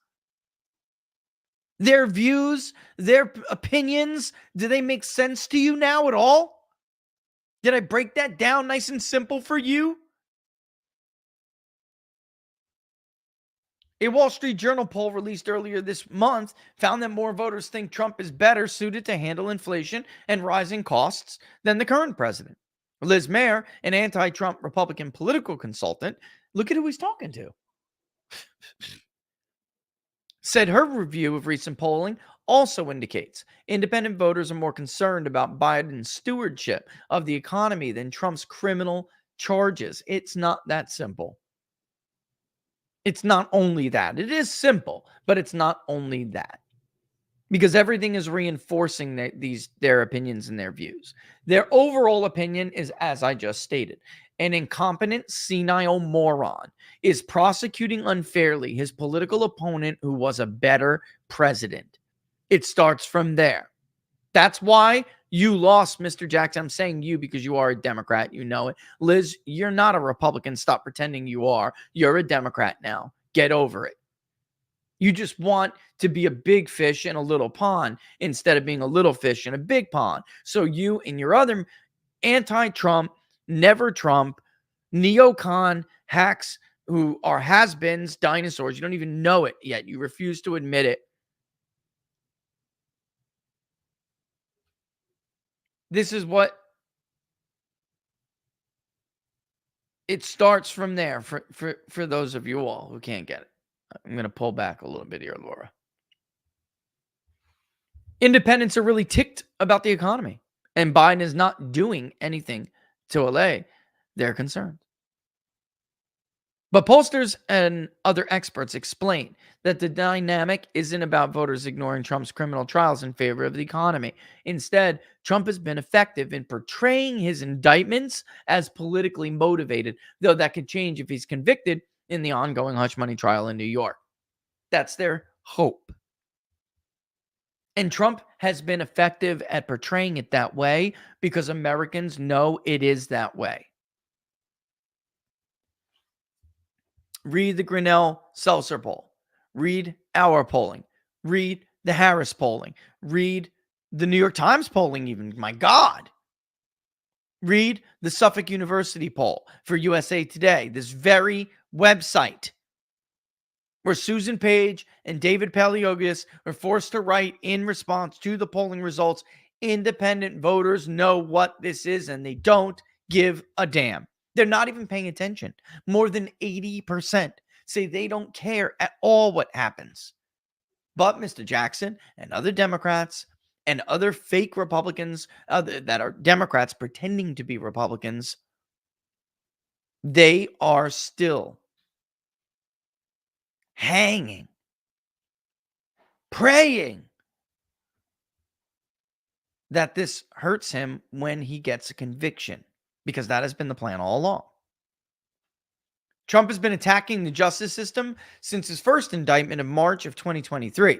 Their views, their opinions, do they make sense to you now at all? Did I break that down nice and simple for you? A Wall Street Journal poll released earlier this month found that more voters think Trump is better suited to handle inflation and rising costs than the current president. Liz Mayer, an anti-Trump Republican political consultant, look at who he's talking to, said her review of recent polling also indicates independent voters are more concerned about Biden's stewardship of the economy than Trump's criminal charges. It's not that simple. It's not only that. It is simple, but it's not only that. Because everything is reinforcing their opinions and their views. Their overall opinion is, as I just stated, an incompetent, senile moron is prosecuting unfairly his political opponent who was a better president. It starts from there. That's why you lost, Mr. Jackson. I'm saying you because you are a Democrat. You know it. Liz, you're not a Republican. Stop pretending you are. You're a Democrat now. Get over it. You just want to be a big fish in a little pond instead of being a little fish in a big pond. So you and your other anti-Trump, never Trump, neocon hacks who are has-beens, dinosaurs, you don't even know it yet. You refuse to admit it. This is what it starts from there for those of you all who can't get it. I'm going to pull back a little bit here, Laura. Independents are really ticked about the economy, and Biden is not doing anything to allay their concerns. But pollsters and other experts explain that the dynamic isn't about voters ignoring Trump's criminal trials in favor of the economy. Instead, Trump has been effective in portraying his indictments as politically motivated, though that could change if he's convicted in the ongoing hush money trial in New York. That's their hope. And Trump has been effective at portraying it that way because Americans know it is that way. Read the Grinnell-Seltzer poll. Read our polling. Read the Harris polling. Read the New York Times polling even. My God. Read the Suffolk University poll for USA Today, this very website where Susan Page and David Paleogas were forced to write in response to the polling results. Independent voters know what this is, and they don't give a damn. They're not even paying attention. More than 80% say they don't care at all what happens. But Mr. Jackson and other Democrats and other fake Republicans that are Democrats pretending to be Republicans, they are still hanging, praying that this hurts him when he gets a conviction, because that has been the plan all along. Trump has been attacking the justice system since his first indictment in March of 2023,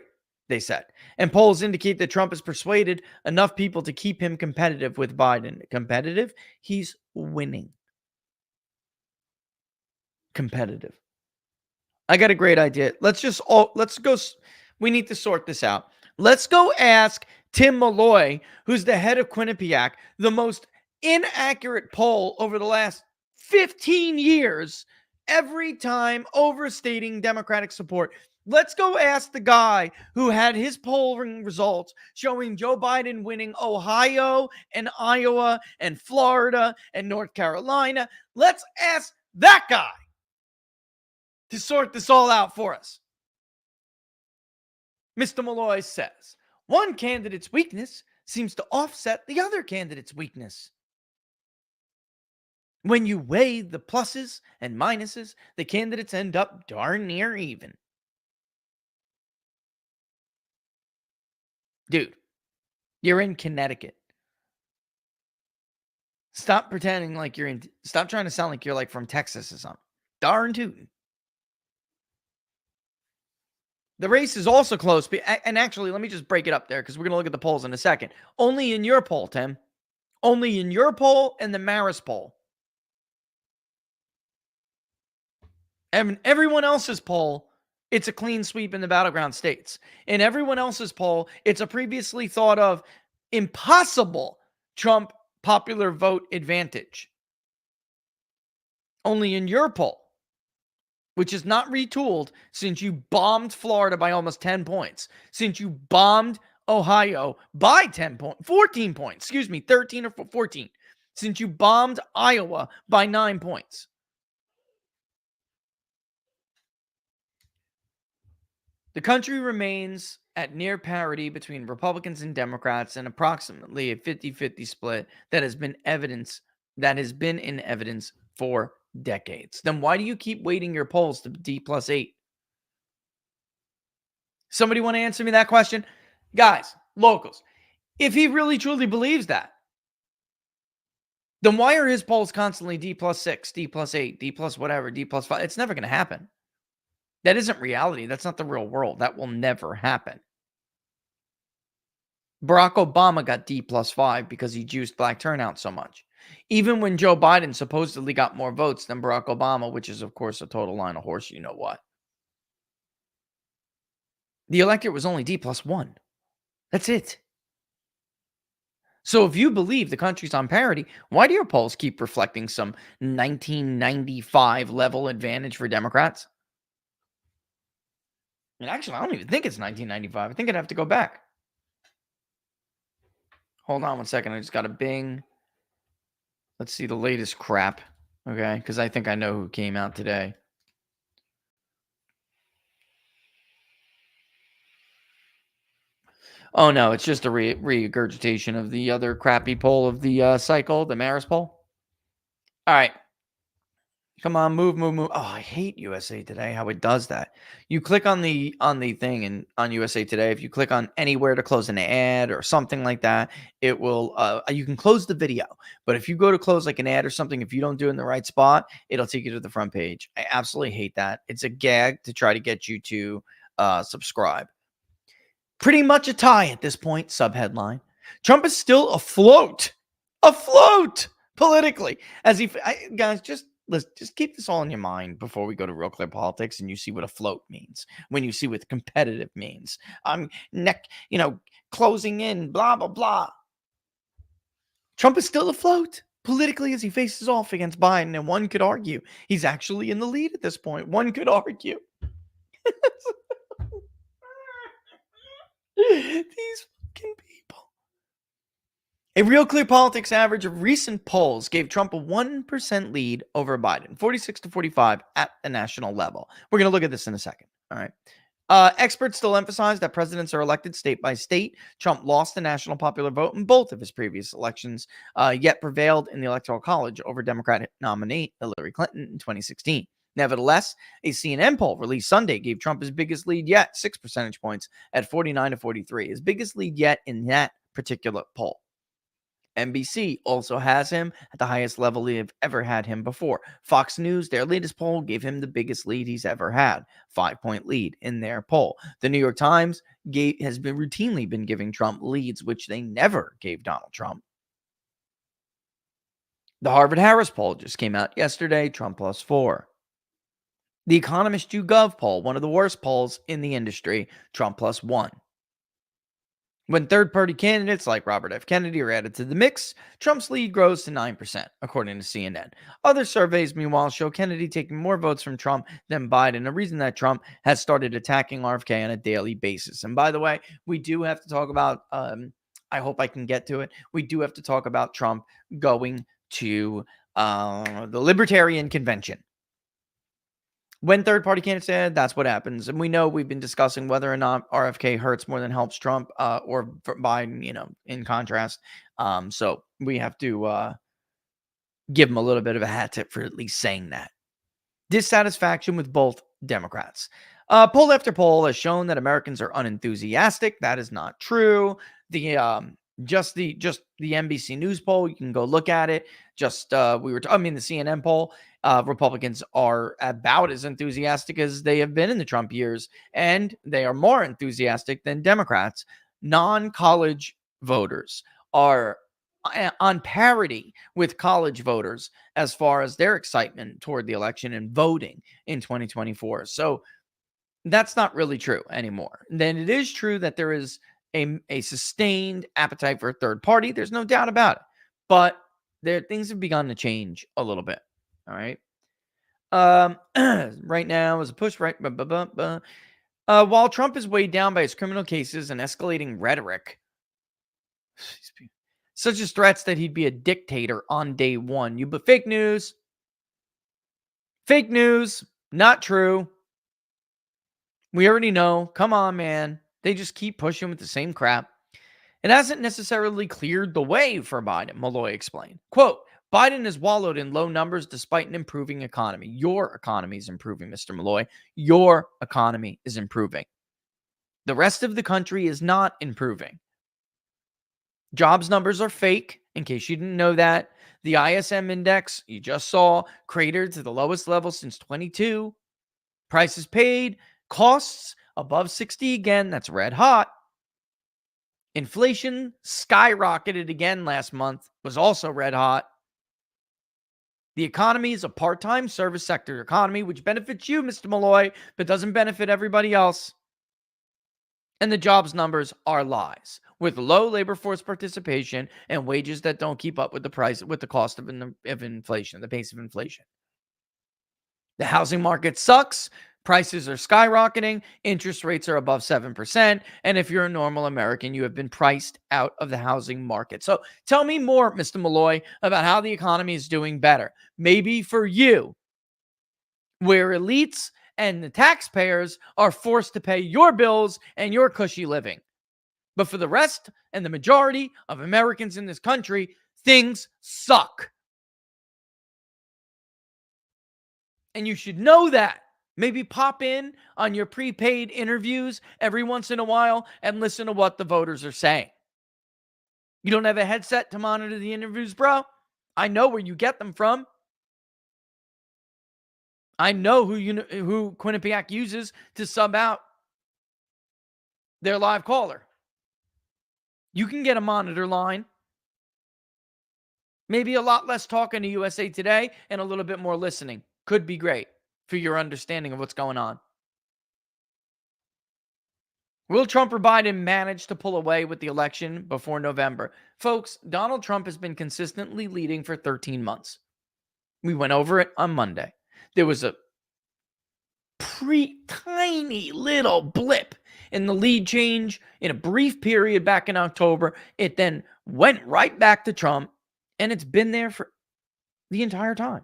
they said. And polls indicate that Trump has persuaded enough people to keep him competitive with Biden. Competitive? He's winning. Competitive. I got a great idea. Let's go. We need to sort this out. Let's go ask Tim Malloy, who's the head of Quinnipiac, the most inaccurate poll over the last 15 years, every time overstating Democratic support. Let's go ask the guy who had his polling results showing Joe Biden winning Ohio and Iowa and Florida and North Carolina. Let's ask that guy to sort this all out for us. Mr. Malloy says, one candidate's weakness seems to offset the other candidate's weakness. When you weigh the pluses and minuses, the candidates end up darn near even. Dude, you're in Connecticut. Stop pretending like stop trying to sound like you're like from Texas or something. Darn tootin'. The race is also close. And actually, let me just break it up there because we're going to look at the polls in a second. Only in your poll, Tim. Only in your poll and the Maris poll. And everyone else's poll, it's a clean sweep in the battleground states. In everyone else's poll, it's a previously thought of impossible Trump popular vote advantage. Only in your poll, which is not retooled since you bombed Florida by almost 10 points, since you bombed Ohio by 14 points, 13 or 14, since you bombed Iowa by 9 points. The country remains at near parity between Republicans and Democrats, and approximately a 50-50 split that has been in evidence for decades. Then why do you keep weighting your polls to D+8? Somebody want to answer me that question? Guys, locals, if he really truly believes that, then why are his polls constantly D+6, D+8, D+ whatever, D+5? It's never going to happen. That isn't reality. That's not the real world. That will never happen. Barack Obama got D+5 because he juiced black turnout so much. Even when Joe Biden supposedly got more votes than Barack Obama, which is, of course, a total line of horse, you know what. The electorate was only D+1. That's it. So if you believe the country's on parity, why do your polls keep reflecting some 1995 level advantage for Democrats? And actually, I don't even think it's 1995. I think I'd have to go back. Hold on one second. I just got a bing. Let's see the latest crap. Okay, because I think I know who came out today. Oh, no, it's just a regurgitation of the other crappy poll of the cycle, the Maris poll. All right. Come on, move. Oh, I hate USA Today, how it does that. You click on the thing and on USA Today, if you click on anywhere to close an ad or something like that, it will, you can close the video. But if you go to close like an ad or something, if you don't do it in the right spot, it'll take you to the front page. I absolutely hate that. It's a gag to try to get you to subscribe. Pretty much a tie at this point, subheadline. Trump is still afloat politically. Guys, just let's just keep this all in your mind before we go to Real Clear Politics and you see what a float means, when you see what competitive means. Closing in, blah, blah, blah. Trump is still afloat politically as he faces off against Biden, and one could argue he's actually in the lead at this point. One could argue. These fucking people. A Real Clear Politics average of recent polls gave Trump a 1% lead over Biden, 46 to 45 at the national level. We're going to look at this in a second. All right. Experts still emphasize that presidents are elected state by state. Trump lost the national popular vote in both of his previous elections, yet prevailed in the Electoral College over Democratic nominee Hillary Clinton in 2016. Nevertheless, a CNN poll released Sunday gave Trump his biggest lead yet, 6 percentage points at 49 to 43, his biggest lead yet in that particular poll. NBC also has him at the highest level they've ever had him before. Fox News, their latest poll, gave him the biggest lead he's ever had, 5-point lead in their poll. The New York Times has been routinely been giving Trump leads, which they never gave Donald Trump. The Harvard-Harris poll just came out yesterday, Trump +4. The Economist YouGov poll, one of the worst polls in the industry, Trump +1. When third-party candidates like Robert F. Kennedy are added to the mix, Trump's lead grows to 9%, according to CNN. Other surveys, meanwhile, show Kennedy taking more votes from Trump than Biden, a reason that Trump has started attacking RFK on a daily basis. And by the way, we do have to talk about, I hope I can get to it, we do have to talk about Trump going to the Libertarian Convention. When third-party candidates said, that's what happens. And we know we've been discussing whether or not RFK hurts more than helps Trump or Biden, in contrast. So we have to give him a little bit of a hat tip for at least saying that. Dissatisfaction with both Democrats. Poll after poll has shown that Americans are unenthusiastic. That is not true. The NBC News poll, you can go look at it. The CNN poll. Republicans are about as enthusiastic as they have been in the Trump years, and they are more enthusiastic than Democrats. Non-college voters are on parity with college voters as far as their excitement toward the election and voting in 2024. So that's not really true anymore. Then it is true that there is a sustained appetite for a third party. There's no doubt about it. But things have begun to change a little bit. All right. Right now is a push right. While Trump is weighed down by his criminal cases and escalating rhetoric, such as threats that he'd be a dictator on day one. But fake news. Fake news. Not true. We already know. Come on, man. They just keep pushing with the same crap. It hasn't necessarily cleared the way for Biden, Malloy explained. Quote, Biden has wallowed in low numbers despite an improving economy. Your economy is improving, Mr. Malloy. Your economy is improving. The rest of the country is not improving. Jobs numbers are fake, in case you didn't know that. The ISM index, you just saw, cratered to the lowest level since 22. Prices paid, costs above 60 again. That's red hot. Inflation skyrocketed again last month, was also red hot. The economy is a part-time service sector economy, which benefits you, Mr. Malloy, but doesn't benefit everybody else. And the jobs numbers are lies, with low labor force participation and wages that don't keep up with the cost of inflation, the pace of inflation. The housing market sucks. Prices are skyrocketing. Interest rates are above 7%. And if you're a normal American, you have been priced out of the housing market. So tell me more, Mr. Malloy, about how the economy is doing better. Maybe for you, where elites and the taxpayers are forced to pay your bills and your cushy living. But for the rest and the majority of Americans in this country, things suck. And you should know that. Maybe pop in on your prepaid interviews every once in a while and listen to what the voters are saying. You don't have a headset to monitor the interviews, bro? I know where you get them from. I know who Quinnipiac uses to sub out their live caller. You can get a monitor line. Maybe a lot less talking to USA Today and a little bit more listening. Could be great for your understanding of what's going on. Will Trump or Biden manage to pull away with the election before November? Folks, Donald Trump has been consistently leading for 13 months. We went over it on Monday. There was a tiny little blip in the lead change in a brief period back in October. It then went right back to Trump, and it's been there for the entire time.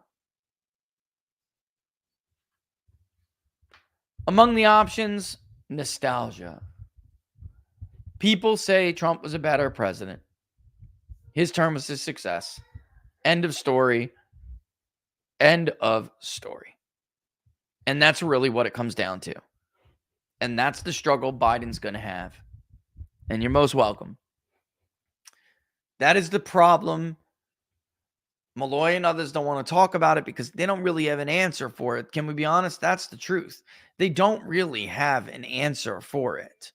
Among the options, nostalgia. People say Trump was a better president. His term was a success. End of story. End of story. And that's really what it comes down to. And that's the struggle Biden's going to have. And you're most welcome. That is the problem. Malloy and others don't want to talk about it because they don't really have an answer for it. Can we be honest? That's the truth. They don't really have an answer for it.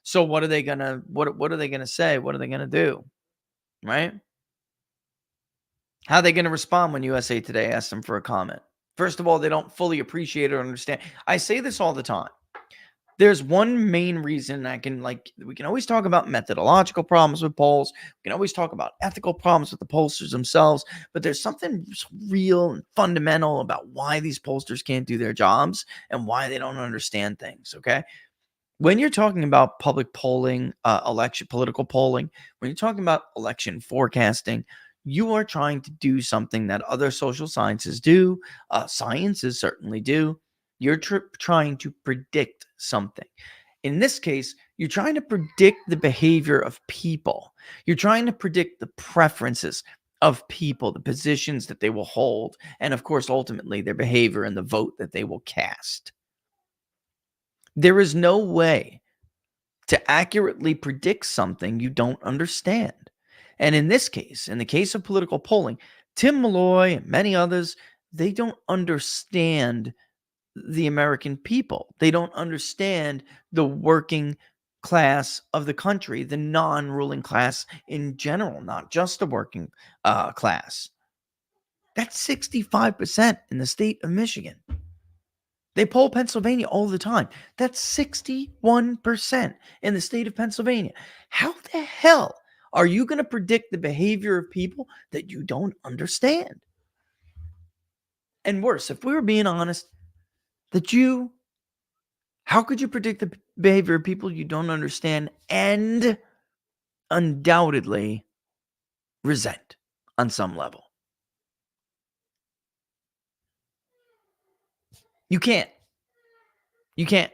So what are they gonna what are they gonna say? What are they gonna do? Right? How are they gonna respond when USA Today asks them for a comment? First of all, they don't fully appreciate or understand. I say this all the time. There's one main reason we can always talk about methodological problems with polls. We can always talk about ethical problems with the pollsters themselves, but there's something real and fundamental about why these pollsters can't do their jobs and why they don't understand things, okay? When you're talking about public polling, political polling, when you're talking about election forecasting, you are trying to do something that other social sciences do, sciences certainly do. You're trying to predict something. In this case, you're trying to predict the behavior of people. You're trying to predict the preferences of people, the positions that they will hold, and of course, ultimately, their behavior and the vote that they will cast. There is no way to accurately predict something you don't understand. And in this case, in the case of political polling, Tim Malloy and many others, they don't understand the American people. They don't understand the working class of the country, the non-ruling class in general, not just the working class. That's 65% in the state of Michigan. They poll Pennsylvania all the time. That's 61% in the state of Pennsylvania. How the hell are you going to predict the behavior of people that you don't understand? And worse, if we were being honest, how could you predict the behavior of people you don't understand and undoubtedly resent on some level? You can't. You can't.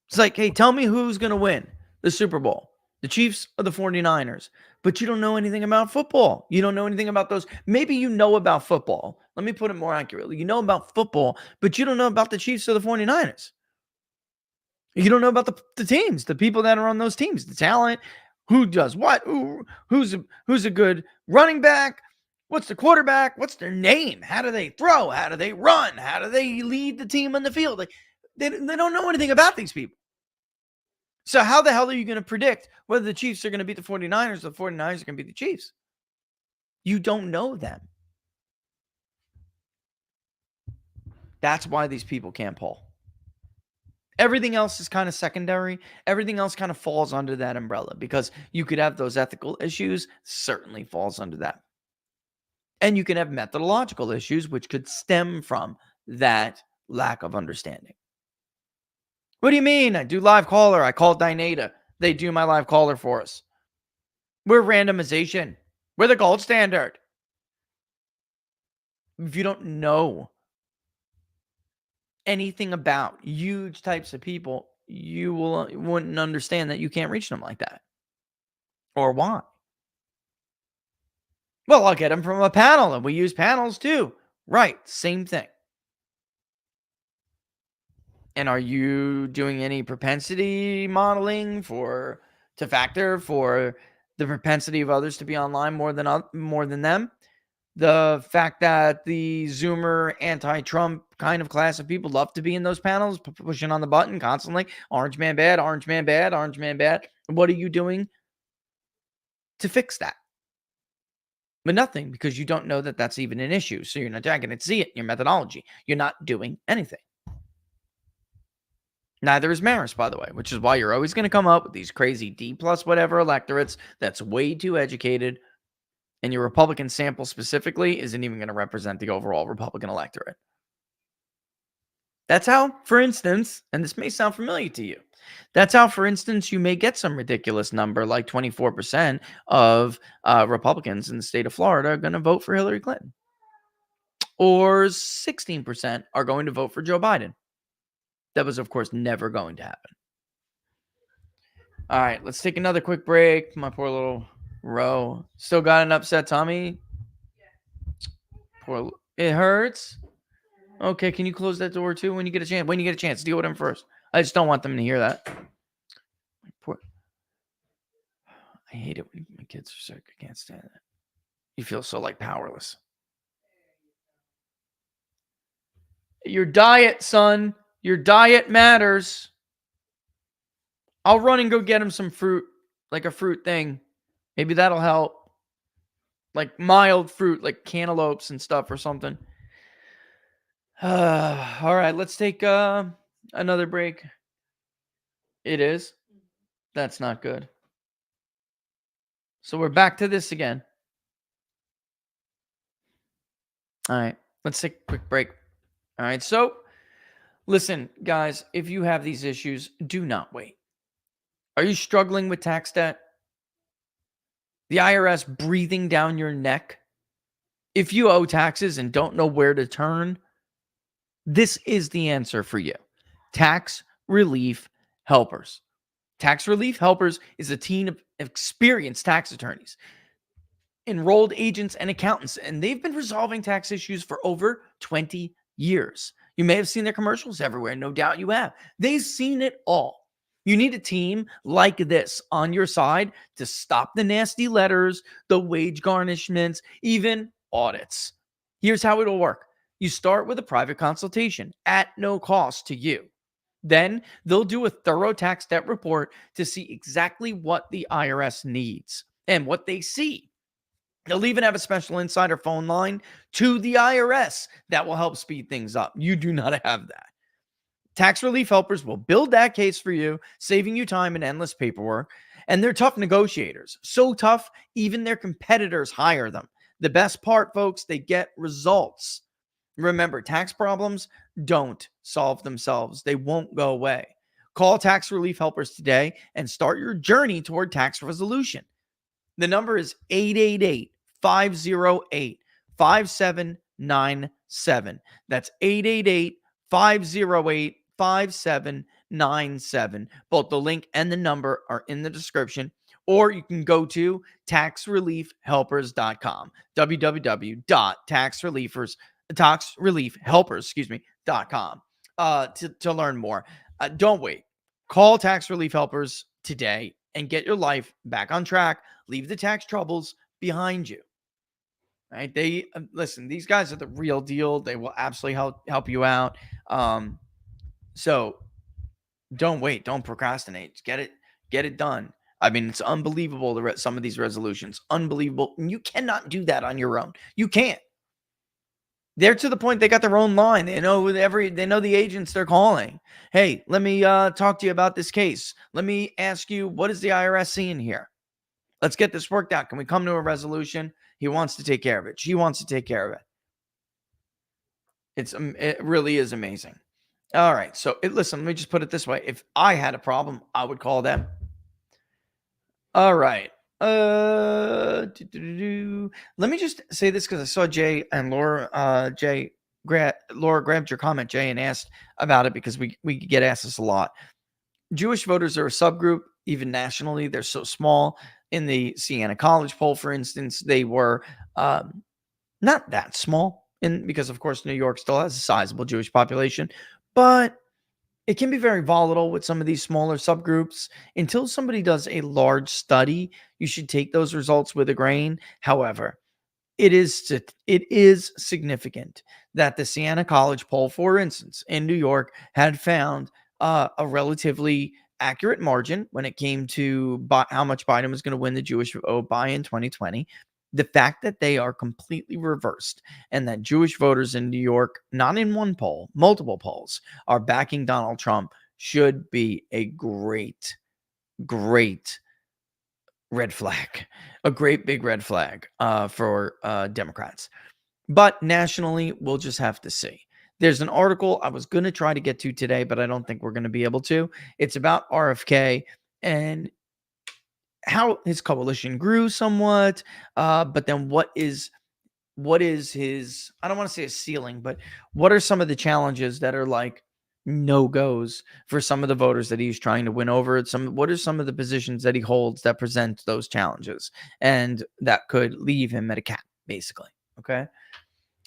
It's like, hey, tell me who's going to win the Super Bowl, the Chiefs or the 49ers. But you don't know anything about football. You don't know anything about those. Maybe you know about football. Let me put it more accurately. You know about football, but you don't know about the Chiefs or the 49ers. You don't know about the teams, the people that are on those teams, the talent, who does what, who's a good running back, what's the quarterback, what's their name, how do they throw, how do they run, how do they lead the team on the field. They don't know anything about these people. So how the hell are you going to predict whether the Chiefs are going to beat the 49ers or the 49ers are going to beat the Chiefs? You don't know them. That's why these people can't poll. Everything else is kind of secondary. Everything else kind of falls under that umbrella because you could have those ethical issues, certainly falls under that. And you can have methodological issues, which could stem from that lack of understanding. What do you mean? I do live caller. I call Dynata. They do my live caller for us. We're randomization. We're the gold standard. If you don't know anything about huge types of people, you wouldn't understand that you can't reach them like that. Or why? Well, I'll get them from a panel, and we use panels too. Right, same thing. And are you doing any propensity modeling to factor for the propensity of others to be online more than them? The fact that the Zoomer anti-Trump kind of class of people love to be in those panels, pushing on the button constantly. Orange man bad, orange man bad, orange man bad. What are you doing to fix that? But nothing, because you don't know that that's even an issue. So you're not going to see it in your methodology. You're not doing anything. Neither is Maris, by the way, which is why you're always going to come up with these crazy D plus whatever electorates that's way too educated. And your Republican sample specifically isn't even going to represent the overall Republican electorate. That's how, for instance, and this may sound familiar to you, that's how, for instance, you may get some ridiculous number like 24% of Republicans in the state of Florida are going to vote for Hillary Clinton. Or 16% are going to vote for Joe Biden. That was, of course, never going to happen. All right, let's take another quick break. My poor little Ro. Still got an upset tummy? Poor, it hurts? Okay, can you close that door too when you get a chance? When you get a chance, deal with him first. I just don't want them to hear that. Poor. I hate it when my kids are sick. I can't stand it. You feel so like powerless. Your diet, son. Your diet matters. I'll run and go get him some fruit, like a fruit thing. Maybe that'll help. Like mild fruit, like cantaloupes and stuff or something. All right, let's take another break. It is. That's not good. So we're back to this again. All right, let's take a quick break. All right, so listen, guys, if you have these issues, do not wait. Are you struggling with tax debt? The IRS breathing down your neck? If you owe taxes and don't know where to turn, this is the answer for you. Tax Relief Helpers. Tax Relief Helpers is a team of experienced tax attorneys, enrolled agents, and accountants, and they've been resolving tax issues for over 20 years. You may have seen their commercials everywhere. No doubt you have. They've seen it all. You need a team like this on your side to stop the nasty letters, the wage garnishments, even audits. Here's how it'll work. You start with a private consultation at no cost to you. Then they'll do a thorough tax debt report to see exactly what the IRS needs and what they see. They'll even have a special insider phone line to the IRS that will help speed things up. You do not have that. Tax Relief Helpers will build that case for you, saving you time and endless paperwork. And they're tough negotiators. So tough, even their competitors hire them. The best part, folks, they get results. Remember, tax problems don't solve themselves. They won't go away. Call Tax Relief Helpers today and start your journey toward tax resolution. The number is 888-508-5797. That's 888-508-5797. Both the link and the number are in the description. Or you can go to taxreliefhelpers.com. taxreliefhelpers.com to learn more. Don't wait. Call Tax Relief Helpers today and get your life back on track. Leave the tax troubles behind you. Right? They listen, these guys are the real deal. They will absolutely help you out. So don't wait. Don't procrastinate. Get it done. I mean, it's unbelievable, some of these resolutions. Unbelievable. And you cannot do that on your own. You can't. They're to the point they got their own line. They know the agents they're calling. Hey, let me talk to you about this case. Let me ask you, what is the IRS seeing here? Let's get this worked out. Can we come to a resolution? He wants to take care of it. She wants to take care of it. It really is amazing. All right. So listen, let me just put it this way. If I had a problem, I would call them. All right. Let me just say this because I saw Jay and Laura. Laura grabbed your comment, Jay, and asked about it because we get asked this a lot. Jewish voters are a subgroup, even nationally. They're so small. In the Siena College poll, for instance, they were not that small, because of course New York still has a sizable Jewish population, but it can be very volatile with some of these smaller subgroups. Until somebody does a large study, you should take those results with a grain. However, it is significant that the Siena College poll, for instance, in New York, had found a relatively accurate margin when it came to how much Biden was going to win the Jewish vote by in 2020. The fact that they are completely reversed and that Jewish voters in New York, not in one poll, multiple polls, are backing Donald Trump should be a great red flag, a great big red flag for Democrats. But nationally, we'll just have to see. There's an article I was going to try to get to today, but I don't think we're going to be able to. It's about RFK and how his coalition grew somewhat, but then what is his, I don't want to say a ceiling, but what are some of the challenges that are like no-goes for some of the voters that he's trying to win over? What are some of the positions that he holds that present those challenges and that could leave him at a cap, basically? Okay.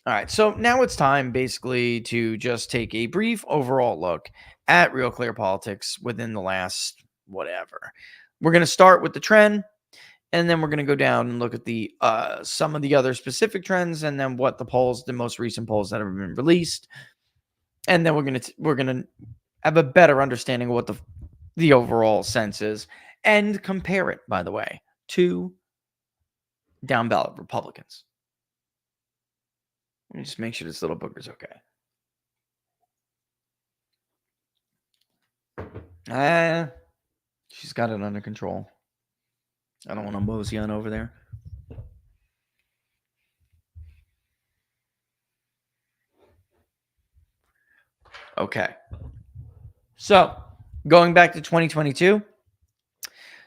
All right, so now it's time basically to just take a brief overall look at Real Clear Politics within the last whatever. We're going to start with the trend, and then we're going to go down and look at the some of the other specific trends, and then what the most recent polls that have been released, and then we're gonna have a better understanding of what the overall sense is, and compare it, by the way, to down ballot Republicans. Let me just make sure this little booger's okay. She's got it under control. I don't want to mosey on over there. Okay. So, going back to 2022,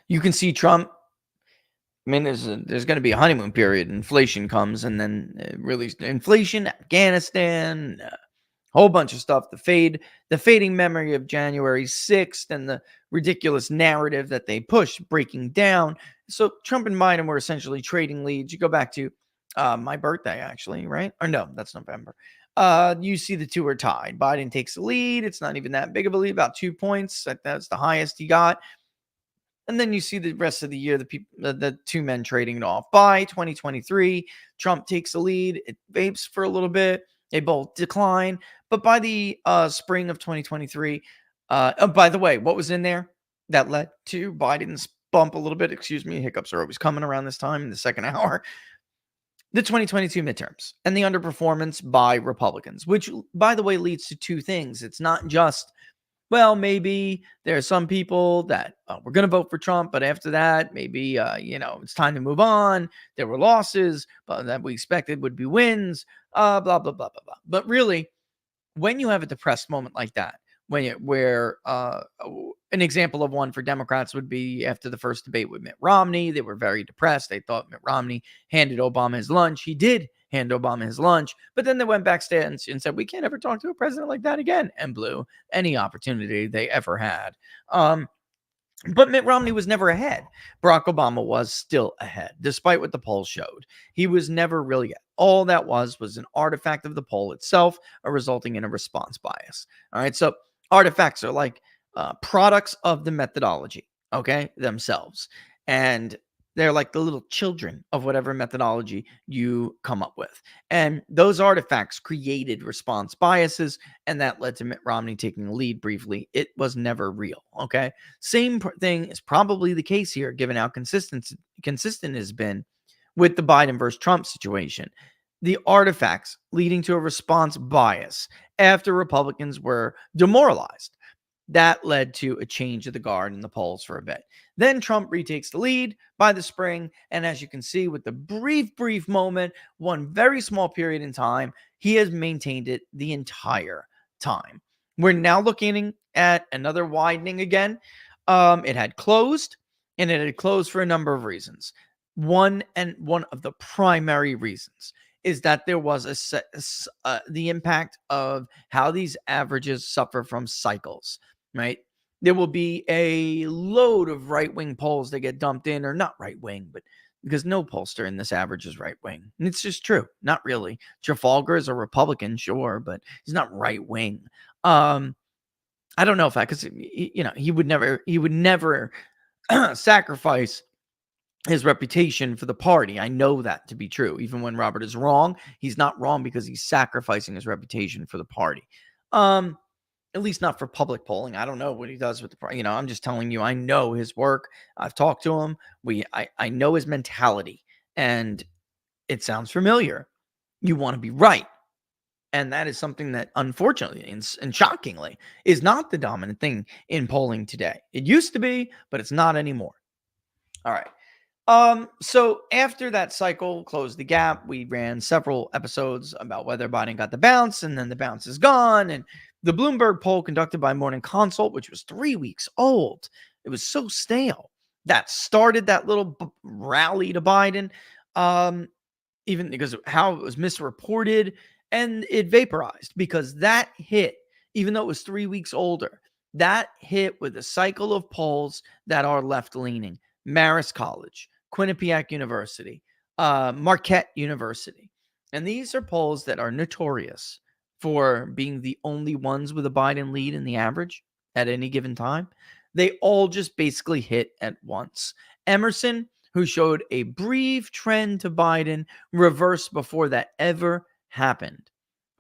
you can see Trump. I mean, there's going to be a honeymoon period. Inflation comes, and then really inflation, Afghanistan, whole bunch of stuff. The fading memory of January 6th, and the ridiculous narrative that they pushed, breaking down. So Trump and Biden were essentially trading leads. You go back to my birthday, actually, right? Or no, that's November. You see the two are tied. Biden takes the lead. It's not even that big of a lead, about 2 points. That's the highest he got. And then you see the rest of the year, the two men trading it off. By 2023, Trump takes the lead. It vapes for a little bit. They both decline. But by the spring of 2023, by the way, what was in there that led to Biden's bump a little bit? Excuse me, hiccups are always coming around this time in the second hour. The 2022 midterms and the underperformance by Republicans, which, by the way, leads to two things. It's not just, well, maybe there are some people that were going to vote for Trump, but after that, maybe, it's time to move on. There were losses, but that we expected would be wins, blah, blah, blah, blah, blah. But really, when you have a depressed moment like that, where an example of one for Democrats would be after the first debate with Mitt Romney, they were very depressed. They thought Mitt Romney handed Obama his lunch. He did hand Obama his lunch, but then they went backstage and said, we can't ever talk to a president like that again, and blew any opportunity they ever had. But Mitt Romney was never ahead. Barack Obama was still ahead, despite what the poll showed. He was never really ahead. All that was an artifact of the poll itself, resulting in a response bias. All right, so artifacts are like products of the methodology, okay, themselves. And they're like the little children of whatever methodology you come up with. And those artifacts created response biases, and that led to Mitt Romney taking the lead briefly. It was never real, okay? Same thing is probably the case here, given how consistent it has been with the Biden versus Trump situation. The artifacts leading to a response bias after Republicans were demoralized. That led to a change of the guard in the polls for a bit. Then Trump retakes the lead by the spring. And as you can see, with the brief moment, one very small period in time, he has maintained it the entire time. We're now looking at another widening again. It had closed, and it had closed for a number of reasons. One of the primary reasons is that there was the impact of how these averages suffer from cycles, right? There will be a load of right-wing polls that get dumped in, or not right-wing, but because no pollster in this average is right-wing. And it's just true. Not really. Trafalgar is a Republican, sure, but he's not right-wing. I don't know if because he would never sacrifice his reputation for the party. I know that to be true. Even when Robert is wrong, he's not wrong because he's sacrificing his reputation for the party. At least not for public polling. I don't know what he does with the party. I'm just telling you, I know his work. I've talked to him. I know his mentality. And It sounds familiar. You want to be right. And that is something that, unfortunately and shockingly, is not the dominant thing in polling today. It used to be, but it's not anymore. All right. So after that cycle closed the gap, we ran several episodes about whether Biden got the bounce, and then the bounce is gone. And the Bloomberg poll conducted by Morning Consult, which was 3 weeks old, it was so stale. That started that little rally to Biden, even because of how it was misreported, and it vaporized because that hit, even though it was 3 weeks older, that hit with a cycle of polls that are left-leaning. Marist College, Quinnipiac University, Marquette University. And these are polls that are notorious for being the only ones with a Biden lead in the average at any given time. They all just basically hit at once. Emerson, who showed a brief trend to Biden, reversed before that ever happened.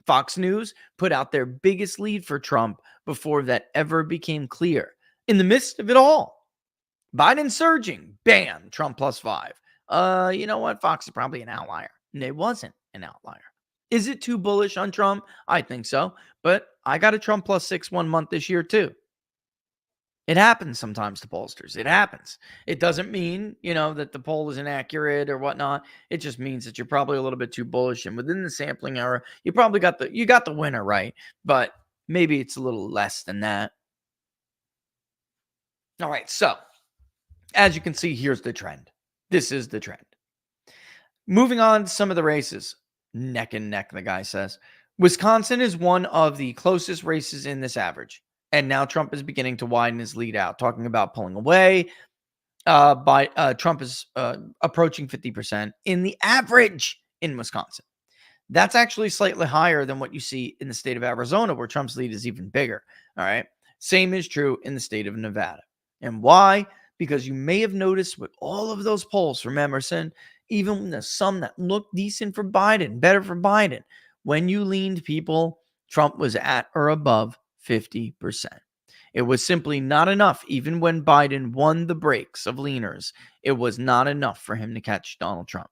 Fox News put out their biggest lead for Trump before that ever became clear. In the midst of it all, Biden surging, bam, Trump +5. You know what? Fox is probably an outlier. And it wasn't an outlier. Is it too bullish on Trump? I think so. But I got a Trump +6 1 month this year too. It happens sometimes to pollsters. It happens. It doesn't mean, that the poll is inaccurate or whatnot. It just means that you're probably a little bit too bullish. And within the sampling error, you probably got the winner right. But maybe it's a little less than that. All right. So as you can see, here's the trend. This is the trend. Moving on to some of the races. Neck and neck, the guy says. Wisconsin is one of the closest races in this average. And now Trump is beginning to widen his lead out, talking about pulling away. Trump is approaching 50% in the average in Wisconsin. That's actually slightly higher than what you see in the state of Arizona, where Trump's lead is even bigger. All right. Same is true in the state of Nevada. And why? Because you may have noticed with all of those polls from Emerson, even the some that looked decent for Biden, better for Biden, when you leaned people, Trump was at or above 50%. It was simply not enough. Even when Biden won the breaks of leaners, it was not enough for him to catch Donald Trump.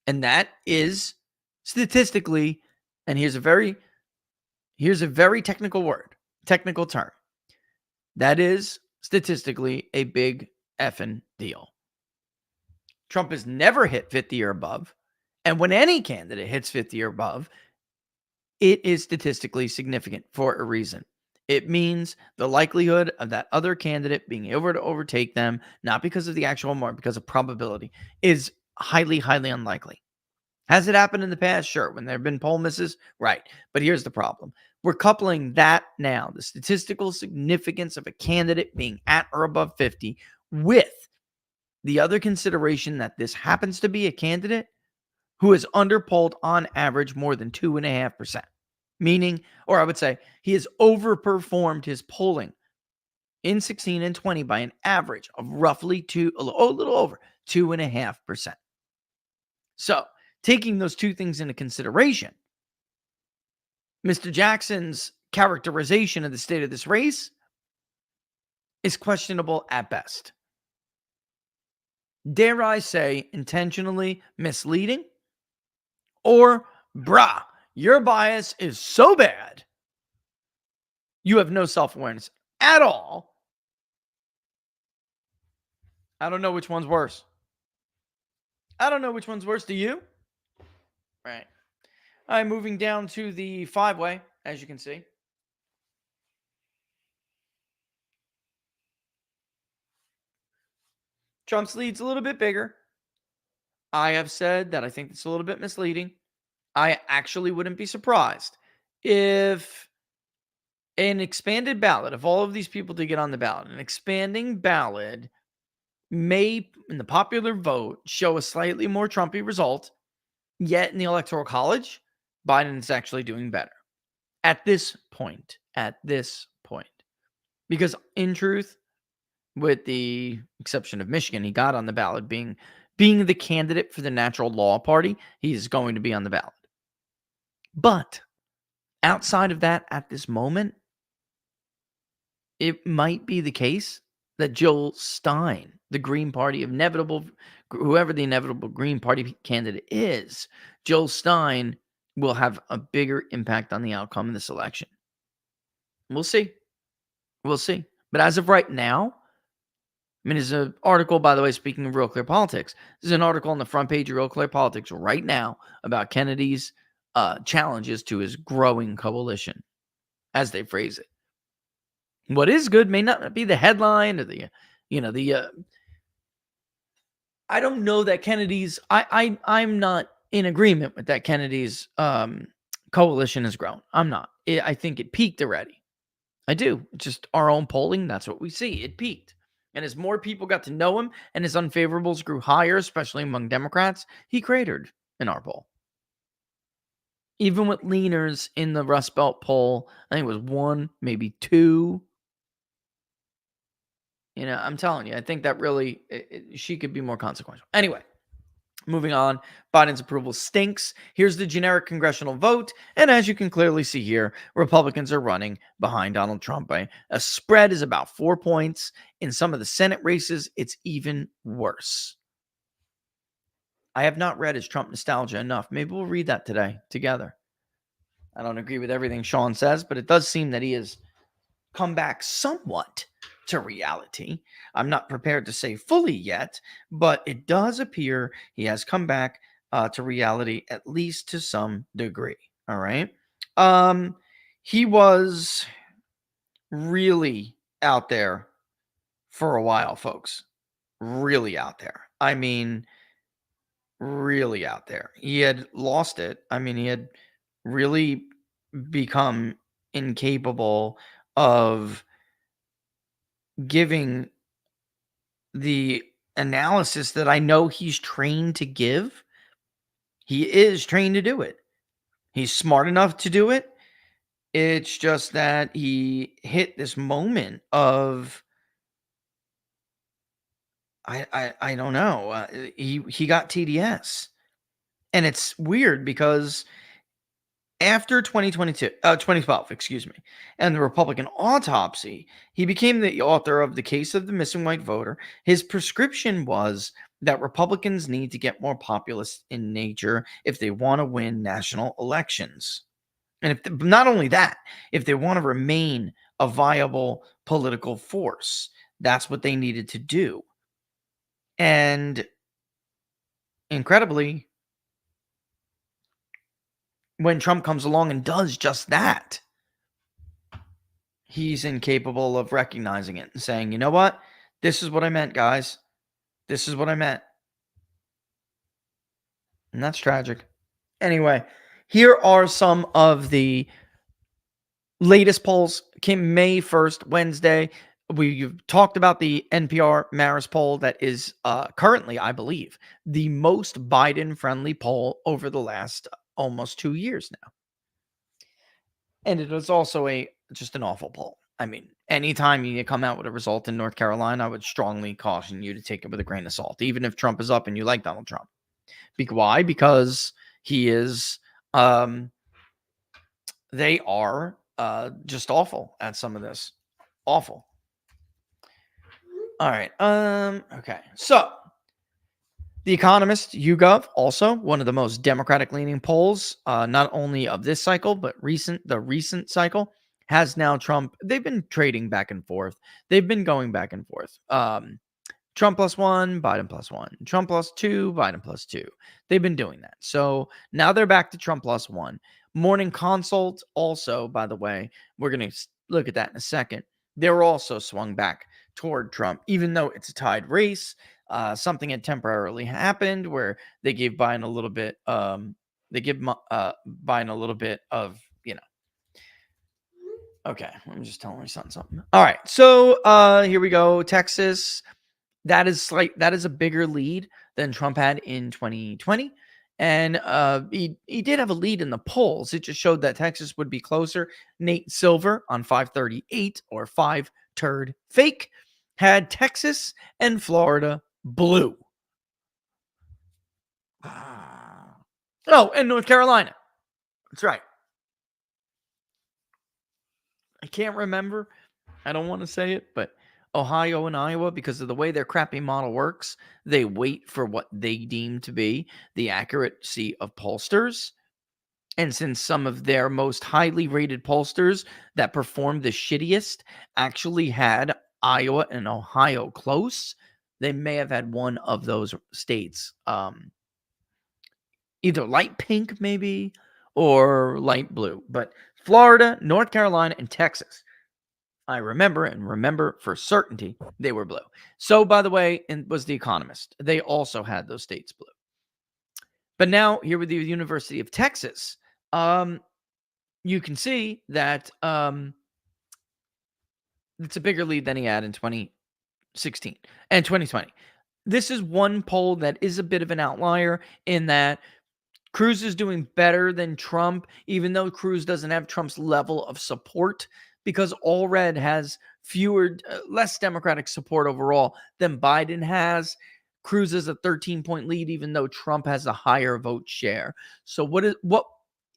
And that is statistically, and here's a very technical term. That is statistically a big effing deal. Trump has never hit 50 or above. And when any candidate hits 50 or above, it is statistically significant for a reason. It means the likelihood of that other candidate being able to overtake them, not because of the actual mark, because of probability, is highly, highly unlikely. Has it happened in the past? Sure. When there have been poll misses? Right. But here's the problem. We're coupling that now, the statistical significance of a candidate being at or above 50, with the other consideration that this happens to be a candidate who is underpolled on average more than 2.5%. Meaning, or I would say, he has overperformed his polling in 16 and 20 by an average of roughly a little over 2.5%. So, taking those two things into consideration, Mr. Jackson's characterization of the state of this race is questionable at best. Dare I say, intentionally misleading? Or, brah, your bias is so bad, you have no self-awareness at all. I don't know which one's worse. Do you? Right. I'm moving down to the 5-way, as you can see. Trump's lead's a little bit bigger. I have said that I think it's a little bit misleading. I actually wouldn't be surprised if an expanded ballot, if all of these people to get on the ballot, an expanding ballot may, in the popular vote, show a slightly more Trumpy result, yet in the Electoral College, Biden is actually doing better. At this point. Because in truth, with the exception of Michigan, he got on the ballot being the candidate for the Natural Law Party, he's going to be on the ballot. But outside of that, at this moment, it might be the case that Jill Stein the Green Party, whoever the inevitable Green Party candidate is, Jill Stein will have a bigger impact on the outcome of this election. We'll see. We'll see. But as of right now, I mean, there's an article, by the way, speaking of Real Clear Politics, there's an article on the front page of Real Clear Politics right now about Kennedy's challenges to his growing coalition, as they phrase it. What is good may not be the headline or the I don't know that Kennedy's, I'm not in agreement with that Kennedy's coalition has grown. I'm not. I think it peaked already. I do. Just our own polling, that's what we see. It peaked. And as more people got to know him and his unfavorables grew higher, especially among Democrats, he cratered in our poll. Even with leaners in the Rust Belt poll, I think it was 1, maybe 2. I'm telling you, I think that really, she could be more consequential. Anyway, moving on, Biden's approval stinks. Here's the generic congressional vote. And as you can clearly see here, Republicans are running behind Donald Trump. A spread is about 4 points. In some of the Senate races, it's even worse. I have not read his Trump nostalgia enough. Maybe we'll read that today together. I don't agree with everything Sean says, but it does seem that he has come back somewhat to reality. I'm not prepared to say fully yet, but it does appear he has come back to reality, at least to some degree. All right. He was really out there for a while, folks. Really out there. I mean, really out there. He had lost it. I mean, he had really become incapable of giving the analysis that I know he's trained to give. He is trained to do it. He's smart enough to do it. It's just that he hit this moment of I don't know. He got TDS. And it's weird because after 2012, excuse me, and the Republican autopsy, he became the author of The Case of the Missing White Voter. His prescription was that Republicans need to get more populist in nature if they want to win national elections. And not only that, if they want to remain a viable political force, that's what they needed to do. And incredibly, when Trump comes along and does just that, he's incapable of recognizing it and saying, you know what? This is what I meant, guys. This is what I meant. And that's tragic. Anyway, here are some of the latest polls. Came May 1st, Wednesday. We've talked about the NPR Marist poll that is currently, I believe, the most Biden-friendly poll over the last almost 2 years now. And it was also just an awful poll. I mean, anytime you come out with a result in North Carolina, I would strongly caution you to take it with a grain of salt, even if Trump is up and you like Donald Trump. Why? Because he is, they are just awful at some of this. Awful. All right. Okay. So, The Economist, YouGov, also one of the most Democratic-leaning polls, not only of this cycle, but the recent cycle, has now Trump. They've been trading back and forth. They've been going back and forth. Trump +1, Biden +1. Trump +2, Biden +2. They've been doing that. So now they're back to Trump +1. Morning Consult also, by the way, we're going to look at that in a second. They were also swung back toward Trump, even though it's a tied race. Something had temporarily happened where they gave Biden a little bit. They give Biden a little bit of, Okay, let me just tell my son something. All right, so here we go. Texas, that is a bigger lead than Trump had in 2020. And he did have a lead in the polls. It just showed that Texas would be closer. Nate Silver on 538 or 5 turd fake had Texas and Florida blue. Oh, and North Carolina. That's right. I can't remember. I don't want to say it, but Ohio and Iowa, because of the way their crappy model works, they wait for what they deem to be the accuracy of pollsters. And since some of their most highly rated pollsters that performed the shittiest actually had Iowa and Ohio close, they may have had one of those states either light pink maybe or light blue. But Florida, North Carolina, and Texas, I remember for certainty they were blue. So, by the way, and was The Economist. They also had those states blue. But now here with the University of Texas, you can see that it's a bigger lead than he had in 2016 and 2020. This is one poll that is a bit of an outlier in that Cruz is doing better than Trump, even though Cruz doesn't have Trump's level of support, because Allred has less Democratic support overall than Biden has. Cruz is a 13-point lead, even though Trump has a higher vote share. So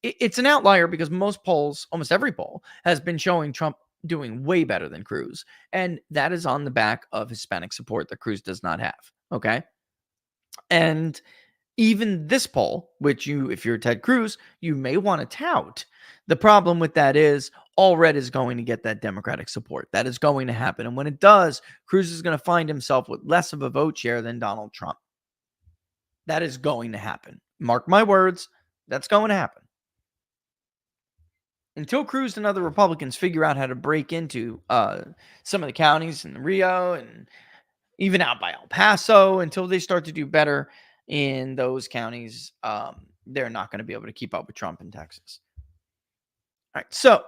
it's an outlier because most polls, almost every poll, has been showing Trump doing way better than Cruz. And that is on the back of Hispanic support that Cruz does not have. Okay. And even this poll, which if you're Ted Cruz, you may want to tout. The problem with that is Allred is going to get that Democratic support. That is going to happen. And when it does, Cruz is going to find himself with less of a vote share than Donald Trump. That is going to happen. Mark my words, that's going to happen. Until Cruz and other Republicans figure out how to break into some of the counties in Rio and even out by El Paso, until they start to do better in those counties, they're not going to be able to keep up with Trump in Texas. All right, so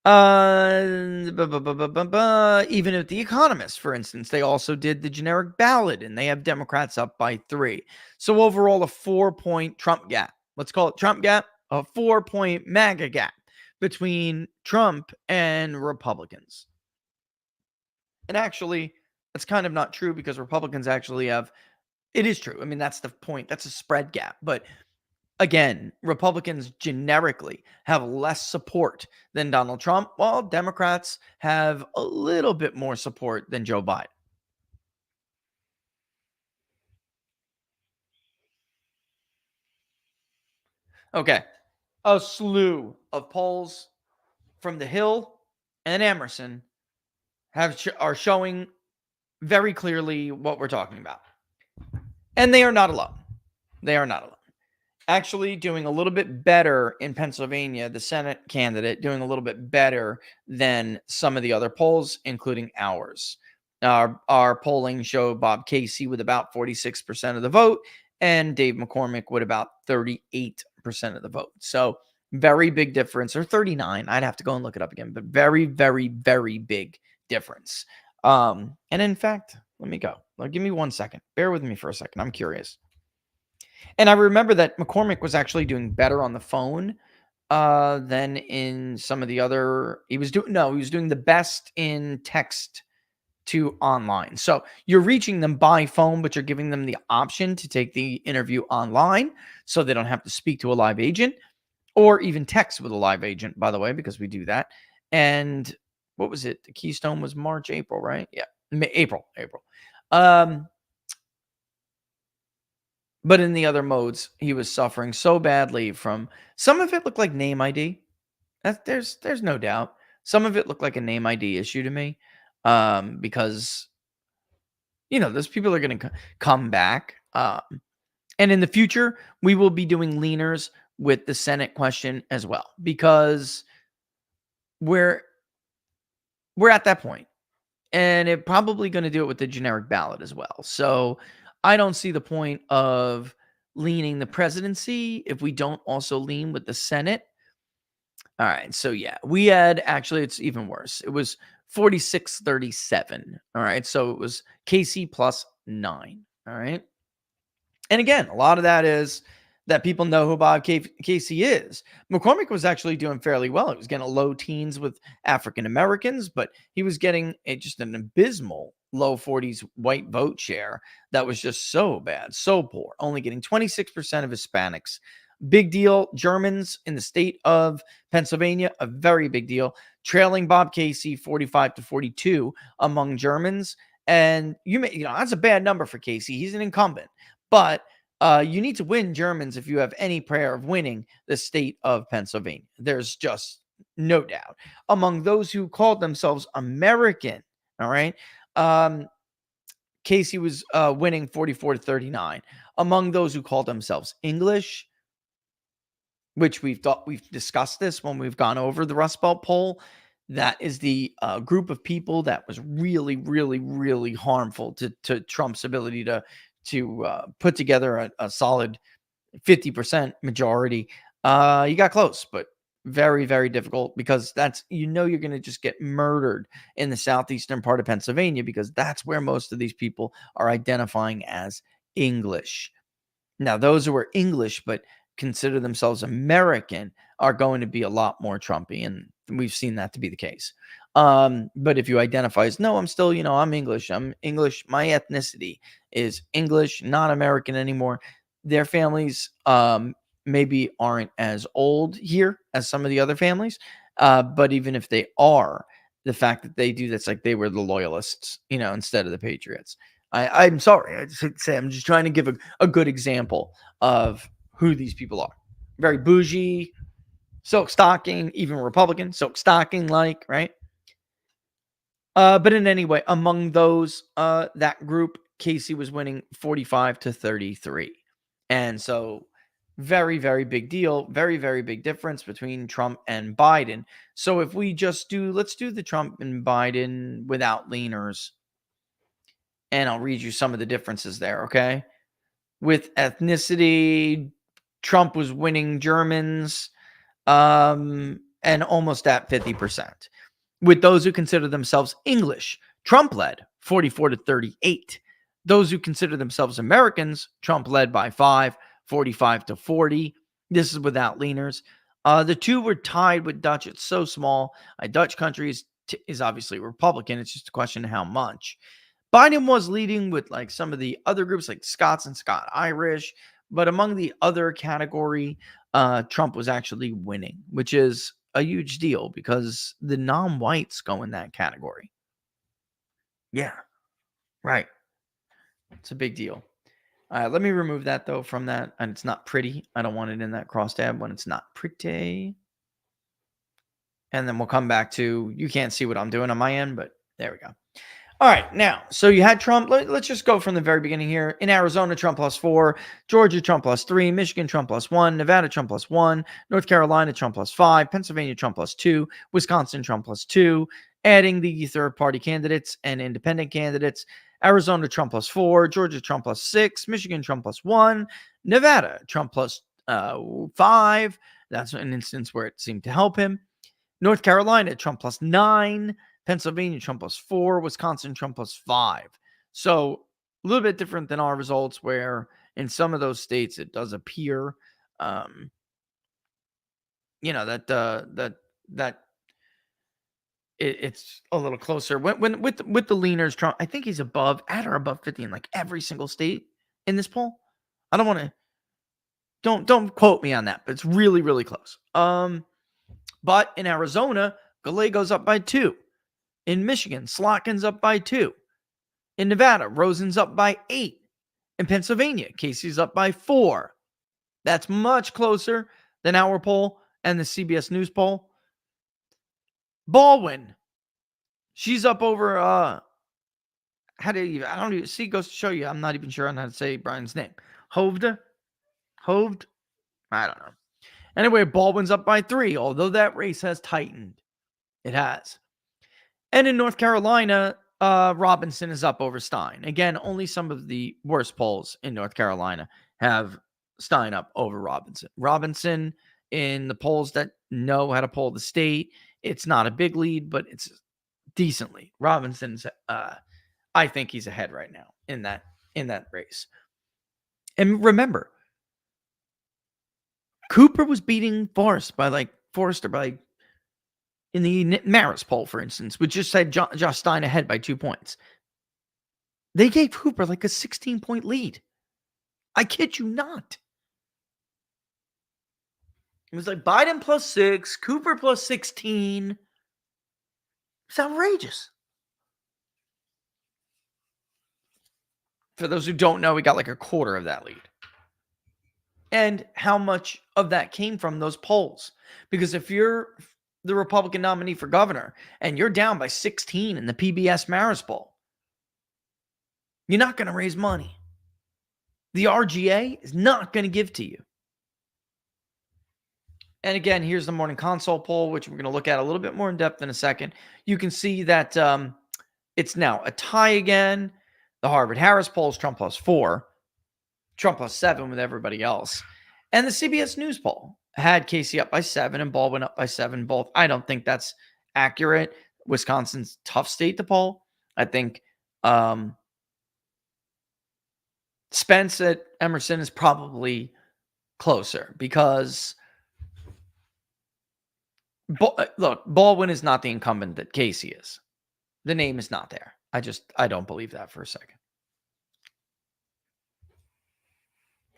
even at The Economist, for instance, they also did the generic ballot, and they have Democrats up by 3. So overall, a 4-point Trump gap. Let's call it Trump gap, a 4-point MAGA gap between Trump and Republicans. And actually, that's kind of not true because Republicans actually have. It is true. I mean, that's the point. That's a spread gap. But again, Republicans generically have less support than Donald Trump, while Democrats have a little bit more support than Joe Biden. Okay. A slew of polls from The Hill and Emerson are showing very clearly what we're talking about. And they are not alone. They are not alone. Actually doing a little bit better in Pennsylvania, the Senate candidate doing a little bit better than some of the other polls, including ours. Our polling showed Bob Casey with about 46% of the vote and Dave McCormick with about 38% of the vote. So very big difference, or 39. I'd have to go and look it up again, but very, very, very big difference. And in fact, let me go. Give me 1 second. Bear with me for a second. I'm curious. And I remember that McCormick was actually doing better on the phone than in some of the other. He was doing the best in text to online. So you're reaching them by phone, but you're giving them the option to take the interview online so they don't have to speak to a live agent or even text with a live agent, by the way, because we do that. And what was it? The Keystone was March, April, right? Yeah. April. But in the other modes, he was suffering so badly from some of it looked like name ID. There's no doubt. Some of it looked like a name ID issue to me, because those people are going to come back. And in the future, we will be doing leaners with the Senate question as well, because we're at that point, and it's probably going to do it with the generic ballot as well. So I don't see the point of leaning the presidency if we don't also lean with the Senate. All right. So yeah, we had actually, it's even worse. It was 46-37. All right. So it was Casey plus 9. All right. And again, a lot of that is that people know who Bob Casey is. McCormick was actually doing fairly well. He was getting low teens with African Americans, but he was getting just an abysmal low 40s white vote share that was just so bad, so poor, only getting 26% of Hispanics Big deal. Germans in the state of Pennsylvania, a very big deal. Trailing Bob Casey 45-42 among Germans. And that's a bad number for Casey. He's an incumbent. But you need to win Germans if you have any prayer of winning the state of Pennsylvania. There's just no doubt. Among those who called themselves American, all right, Casey was winning 44-39. Among those who called themselves English, which we've discussed this when we've gone over the Rust Belt poll, that is the group of people that was really, really, really harmful to Trump's ability to put together a solid 50% majority. You got close, but very, very difficult, because that's, you're going to just get murdered in the southeastern part of Pennsylvania, because that's where most of these people are identifying as English. Now, those who are English but consider themselves American are going to be a lot more Trumpy, and we've seen that to be the case. But if you identify as, no, I'm still, I'm English, my ethnicity is English, not American anymore, their families maybe aren't as old here as some of the other families. But even if they are, the fact that they do that's like they were the loyalists, instead of the patriots. I'm sorry. I just say I'm just trying to give a good example of who these people are. Very bougie, silk stocking, even Republican, silk stocking like, right? But in any way, among those, that group, Casey was winning 45-33. And so very, very big deal. Very, very big difference between Trump and Biden. So if we let's do the Trump and Biden without leaners. And I'll read you some of the differences there, okay? With ethnicity, Trump was winning Germans and almost at 50%. With those who consider themselves English, Trump led 44-38. Those who consider themselves Americans, Trump led by 5, 45-40. This is without leaners. The two were tied with Dutch. It's so small. A Dutch country is obviously Republican. It's just a question of how much. Biden was leading with like some of the other groups like Scots and Scot-Irish, but among the other category, Trump was actually winning, which is a huge deal because the non-whites go in that category. Yeah, right. It's a big deal. Let me remove that though from that, and it's not pretty. I don't want it in that crosstab when it's not pretty. And then we'll come back to, you can't see what I'm doing on my end, but there we go. All right, now, so you had Trump. Let's just go from the very beginning here. In Arizona, Trump +4. Georgia, Trump +3. Michigan, Trump +1. Nevada, Trump +1. North Carolina, Trump +5. Pennsylvania, Trump +2. Wisconsin, Trump +2. Adding the third-party candidates and independent candidates. Arizona, Trump +4. Georgia, Trump +6. Michigan, Trump +1. Nevada, Trump +5. That's an instance where it seemed to help him. North Carolina, Trump +9. Pennsylvania, Trump +4. Wisconsin, Trump +5. So a little bit different than our results, where in some of those states it does appear, that it's a little closer. When with the leaners, Trump, I think he's at or above 50 in like every single state in this poll. I don't want to. Don't quote me on that, but it's really, really close. But in Arizona, Gallego's up by 2. In Michigan, Slotkin's up by 2. In Nevada, Rosen's up by 8. In Pennsylvania, Casey's up by 4. That's much closer than our poll and the CBS News poll. Baldwin, she's up over, I don't even see, goes to show you, I'm not even sure on how to say Brian's name. Hoved? I don't know. Anyway, Baldwin's up by 3, although that race has tightened. It has. And in North Carolina, Robinson is up over Stein. Again, only some of the worst polls in North Carolina have Stein up over Robinson. Robinson, in the polls that know how to poll the state, it's not a big lead, but it's decent lead. Robinson's, I think he's ahead right now in that race. And remember, Cooper was beating Forrester by in the Maris poll, for instance, which just said Josh Stein ahead by 2 points. They gave Cooper like a 16-point lead. I kid you not. It was like Biden +6, Cooper +16. It's outrageous. For those who don't know, we got like a quarter of that lead. And how much of that came from those polls? Because if you're the Republican nominee for governor and you're down by 16 in the PBS Marist poll, you're not going to raise money. The RGA is not going to give to you. And again, here's the morning consult poll, which we're going to look at a little bit more in depth in a second. You can see that it's now a tie again. The Harvard-Harris poll is Trump +4, Trump +7 with everybody else. And the CBS News poll had Casey up by 7 and Baldwin up by 7 both. I don't think that's accurate. Wisconsin's a tough state to poll. I think Spence at Emerson is probably closer because look, Baldwin is not the incumbent that Casey is. The name is not there. I don't believe that for a second.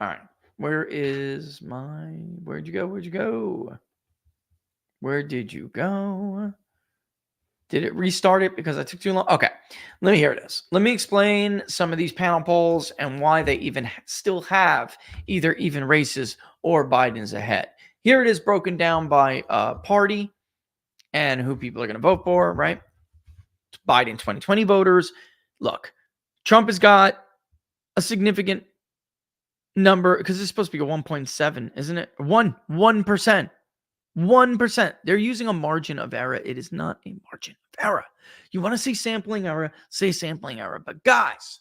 All right. Where'd you go? Where'd you go? Did it restart it because I took too long? Okay. Let me hear this. Let me explain some of these panel polls and why they even still have either even races or Biden's ahead. Here it is broken down by party and who people are going to vote for, right? Biden 2020 voters. Look, Trump has got a significant number because it's supposed to be a 1.7, isn't it? 1%. 1%. They're using a margin of error. It is not a margin of error. You want to say sampling error, say sampling error. But guys,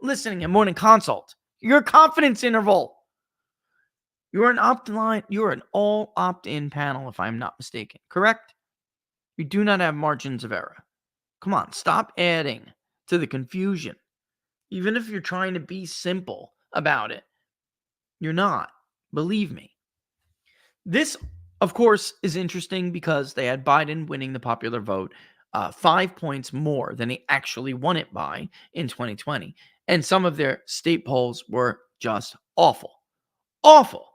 listening in morning consult, your confidence interval. You're an all opt-in panel, if I'm not mistaken. Correct? You do not have margins of error. Come on, stop adding to the confusion. Even if you're trying to be simple about it, you're not. Believe me. This, of course, is interesting because they had Biden winning the popular vote 5 points more than he actually won it by in 2020. And some of their state polls were just awful. Awful.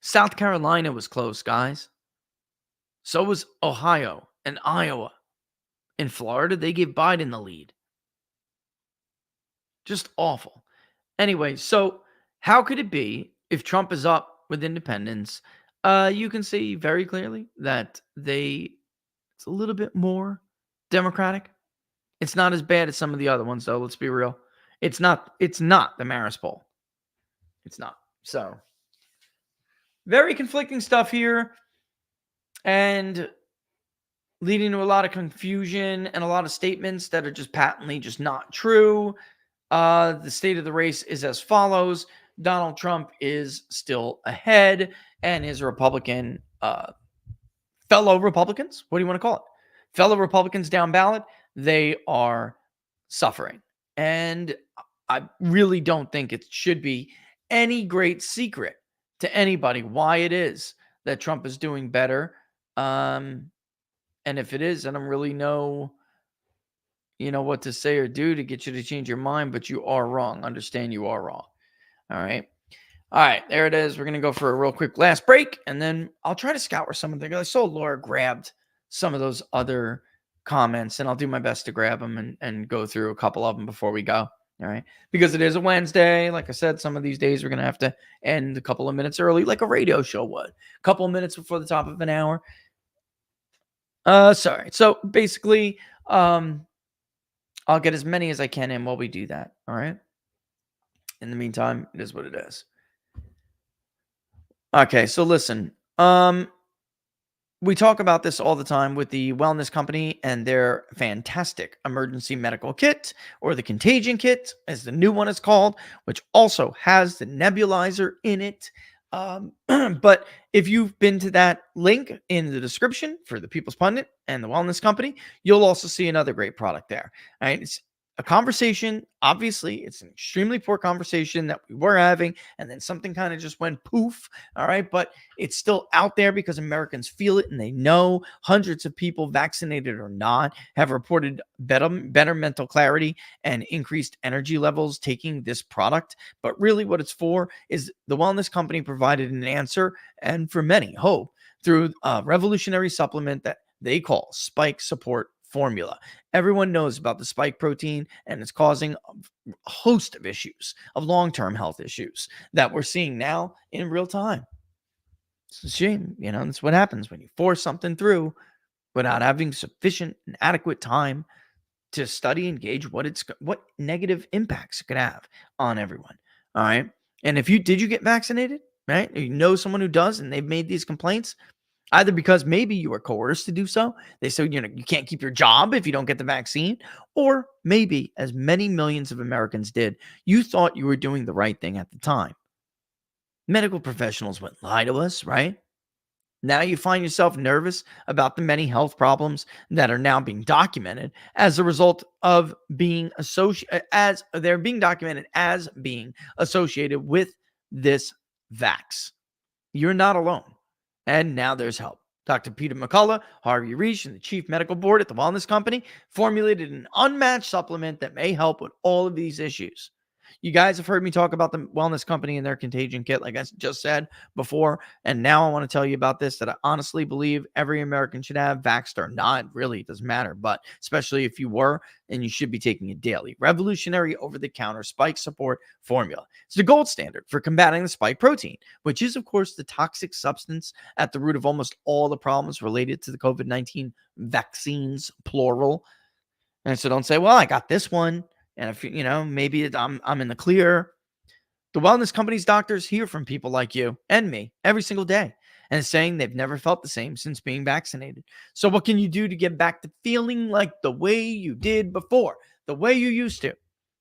South Carolina was close, guys. So was Ohio and Iowa. In Florida, they gave Biden the lead. Just awful. Anyway, so how could it be if Trump is up with independents? You can see very clearly that it's a little bit more Democratic. It's not as bad as some of the other ones, though. Let's be real. It's not the Marist poll. It's not. So very conflicting stuff here. And leading to a lot of confusion and a lot of statements that are just patently just not true. The state of the race is as follows. Donald Trump is still ahead, and his Republican fellow Republicans, what do you want to call it? Fellow Republicans down ballot, they are suffering. And I really don't think it should be any great secret to anybody why it is that Trump is doing better. And if it is, I don't really know, what to say or do to get you to change your mind, but you are wrong. Understand you are wrong. All right. All right. There it is. We're going to go for a real quick last break, and then I'll try to scour some of the. I saw Laura grabbed some of those other comments, and I'll do my best to grab them and go through a couple of them before we go. All right. Because it is a Wednesday. Like I said, some of these days we're going to have to end a couple of minutes early, like a radio show would. A couple of minutes before the top of an hour. Sorry. So basically, I'll get as many as I can in while we do that. All right. In the meantime, it is what it is. Okay. So listen, we talk about this all the time with the wellness company and their fantastic emergency medical kit, or the Contagion kit, as the new one is called, which also has the nebulizer in it. But if you've been to that link in the description for the People's Pundit and the wellness company, you'll also see another great product there. All right. It's a conversation. Obviously, it's an extremely poor conversation that we were having, and then something kind of just went poof. All right, but it's still out there because Americans feel it and they know. Hundreds of people, vaccinated or not, have reported better mental clarity and increased energy levels taking this product. But really, what it's for is the wellness company provided an answer, and for many, hope through a revolutionary supplement that they call Spike Support Formula. Everyone knows about the spike protein, and it's causing a host of issues, of long-term health issues that we're seeing now in real time. It's a shame, that's what happens when you force something through without having sufficient and adequate time to study and gauge what negative impacts it could have on everyone. All right. And did you get vaccinated? Right? You know someone who does, and they've made these complaints. Either because maybe you were coerced to do so. They said, you can't keep your job if you don't get the vaccine. Or maybe, as many millions of Americans did, you thought you were doing the right thing at the time. Medical professionals wouldn't lie to us, right? Now you find yourself nervous about the many health problems that are now being documented as a result of being documented as being associated with this vax. You're not alone. And now there's help. Dr. Peter McCullough, Harvey Reich, and the chief medical board at the wellness company formulated an unmatched supplement that may help with all of these issues. You guys have heard me talk about the wellness company and their Contagion kit, like I just said before. And now I want to tell you about this that I honestly believe every American should have, vaxxed or not. Really, it doesn't matter. But especially if you were, and you should be taking it daily. Revolutionary over-the-counter spike support formula. It's the gold standard for combating the spike protein, which is, of course, the toxic substance at the root of almost all the problems related to the COVID-19 vaccines, plural. And so don't say, well, I got this one. And if maybe I'm in the clear. The wellness company's doctors hear from people like you and me every single day, and saying they've never felt the same since being vaccinated. So what can you do to get back to feeling like the way you did before, the way you used to?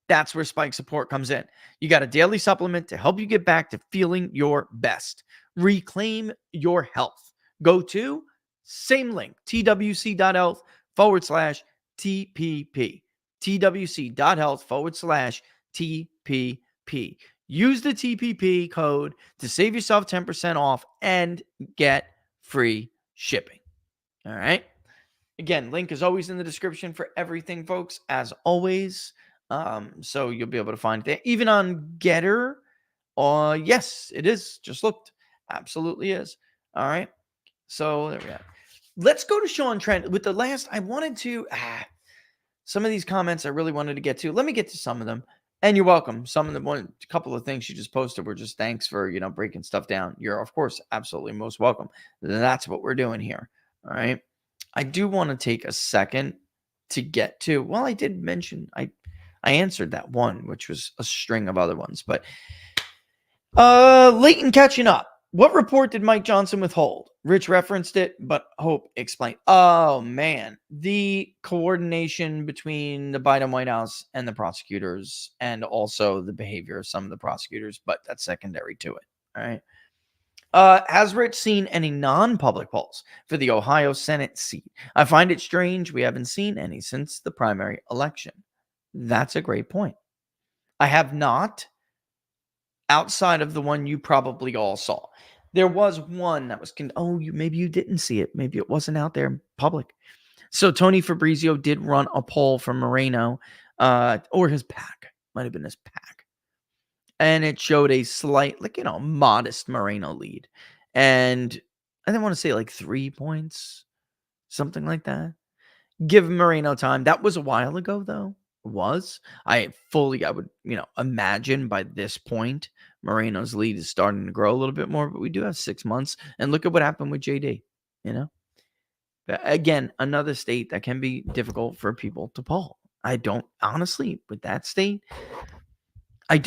That's where Spike Support comes in. You got a daily supplement to help you get back to feeling your best. Reclaim your health. Go to same link, twc.health/TPP. twc.health/TPP. Use the TPP code to save yourself 10% off and get free shipping. All right. Again, link is always in the description for everything, folks, as always. So you'll be able to find it there. Even on Getter. Yes, it is. Just looked. Absolutely is. All right. So there we go. Let's go to Sean Trent with the last. I wanted to. Some of these comments I really wanted to get to. Let me get to some of them. And you're welcome. Some of them, a couple of things you just posted were just thanks for, breaking stuff down. You're, of course, absolutely most welcome. That's what we're doing here. All right. I do want to take a second to get to, well, I did mention, I answered that one, which was a string of other ones. But Leighton catching up. What report did Mike Johnson withhold? Rich referenced it, but Hope explained. Oh, man. The coordination between the Biden White House and the prosecutors, and also the behavior of some of the prosecutors, but that's secondary to it. All right. Has Rich seen any non-public polls for the Ohio Senate seat? I find it strange we haven't seen any since the primary election. That's a great point. I have not, outside of the one you probably all saw. There was one that was, maybe you didn't see it. Maybe it wasn't out there in public. So Tony Fabrizio did run a poll for Moreno, or his PAC. Might have been his PAC. And it showed a slight, modest Moreno lead. And I didn't want to say 3 points, something like that. Give Moreno time. That was a while ago, though. It was. I would, imagine by this point, Moreno's lead is starting to grow a little bit more, but we do have 6 months. And look at what happened with JD, Again, another state that can be difficult for people to poll. I don't, honestly, with that state, I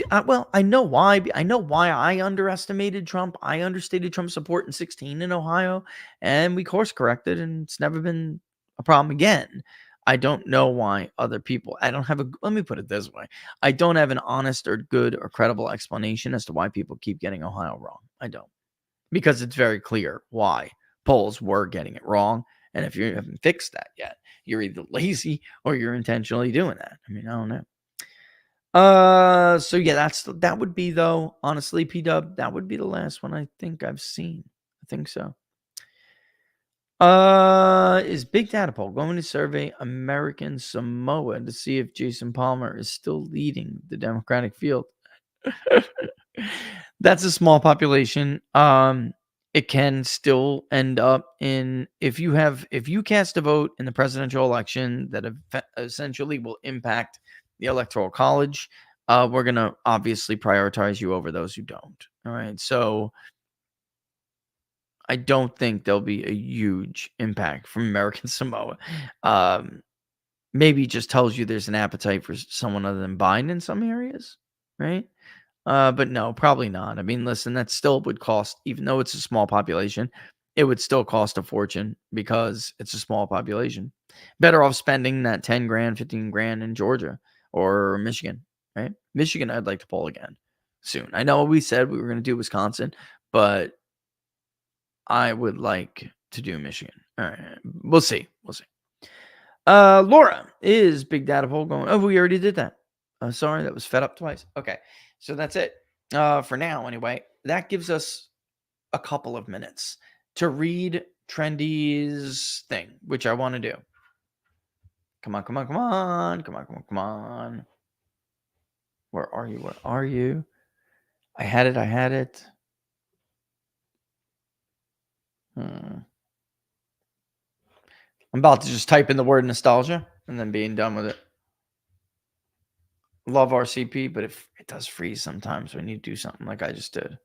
know why. I know why I underestimated Trump. I understated Trump's support in 2016 in Ohio, and we course corrected, and it's never been a problem again. I don't know why other people, let me put it this way. I don't have an honest or good or credible explanation as to why people keep getting Ohio wrong. I don't. Because it's very clear why polls were getting it wrong, And if you haven't fixed that yet, you're either lazy or you're intentionally doing that. I mean, I don't know. So yeah, that would be, though, honestly, P-Dub, that would be the last one I think I've seen. I think so. Is Big Data Poll going to survey American Samoa to see if Jason Palmer is still leading the Democratic field? That's a small population. It can still end up in, if you cast a vote in the presidential election that essentially will impact the Electoral College, we're going to obviously prioritize you over those who don't. All right. So I don't think there'll be a huge impact from American Samoa. Maybe just tells you there's an appetite for someone other than Biden in some areas, right? But no, probably not. I mean, listen, that still would cost, even though it's a small population, it would still cost a fortune because it's a small population. Better off spending that 10 grand, 15 grand in Georgia or Michigan, right? Michigan, I'd like to poll again soon. I know we said we were going to do Wisconsin, but I would like to do Michigan. All right. We'll see. Laura, is Big Data Poll going? Oh, we already did that. Sorry, that was fed up twice. Okay. So that's it. For now, anyway. That gives us a couple of minutes to read Trendy's thing, which I want to do. Come on. Where are you? I had it. I'm about to just type in the word nostalgia and then being done with it. Love RCP, but if it does freeze sometimes when you do something like I just did.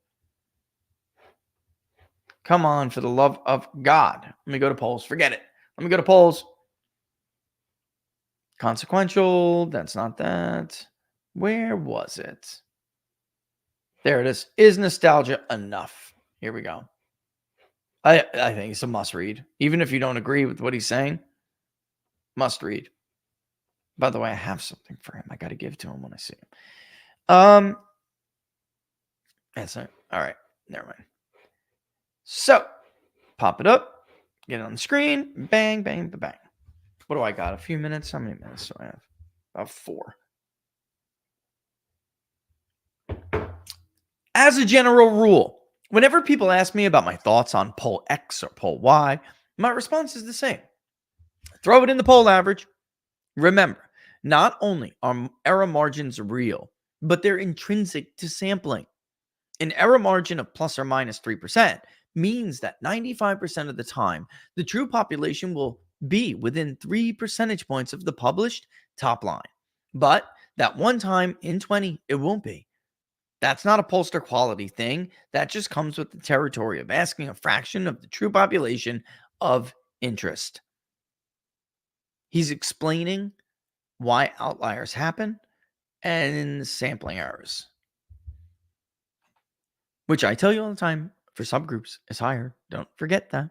Come on, for the love of God. Let me go to polls. Forget it. Let me go to polls. Consequential. That's not that. Where was it? There it is. Is nostalgia enough? Here we go. I think it's a must read. Even if you don't agree with what he's saying, must read. By the way, I have something for him. I got to give to him when I see him. That's it. All right. Never mind. So, pop it up. Get it on the screen. Bang, bang, bang. What do I got? A few minutes? How many minutes do I have? About 4. As a general rule, whenever people ask me about my thoughts on poll X or poll Y, my response is the same. Throw it in the poll average. Remember, not only are error margins real, but they're intrinsic to sampling. An error margin of plus or minus 3% means that 95% of the time, the true population will be within 3 percentage points of the published top line. But that one time in 20, it won't be. That's not a pollster quality thing. That just comes with the territory of asking a fraction of the true population of interest. He's explaining why outliers happen and sampling errors, which I tell you all the time for subgroups is higher. Don't forget that.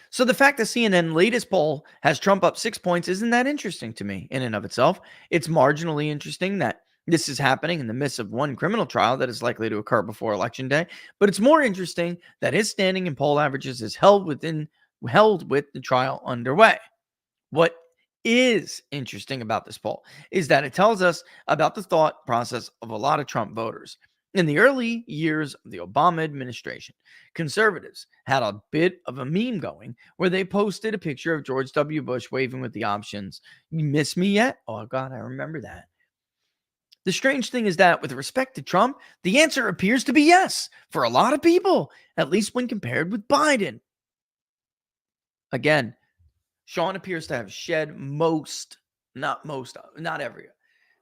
So the fact that CNN latest poll has Trump up 6 points isn't that interesting to me in and of itself. It's marginally interesting that this is happening in the midst of one criminal trial that is likely to occur before Election Day. But it's more interesting that his standing in poll averages is held with the trial underway. What is interesting about this poll is that it tells us about the thought process of a lot of Trump voters. In the early years of the Obama administration, conservatives had a bit of a meme going where they posted a picture of George W. Bush waving with the options. You miss me yet? Oh, God, I remember that. The strange thing is that with respect to Trump, the answer appears to be yes for a lot of people, at least when compared with Biden. Again, Sean appears to have shed not every,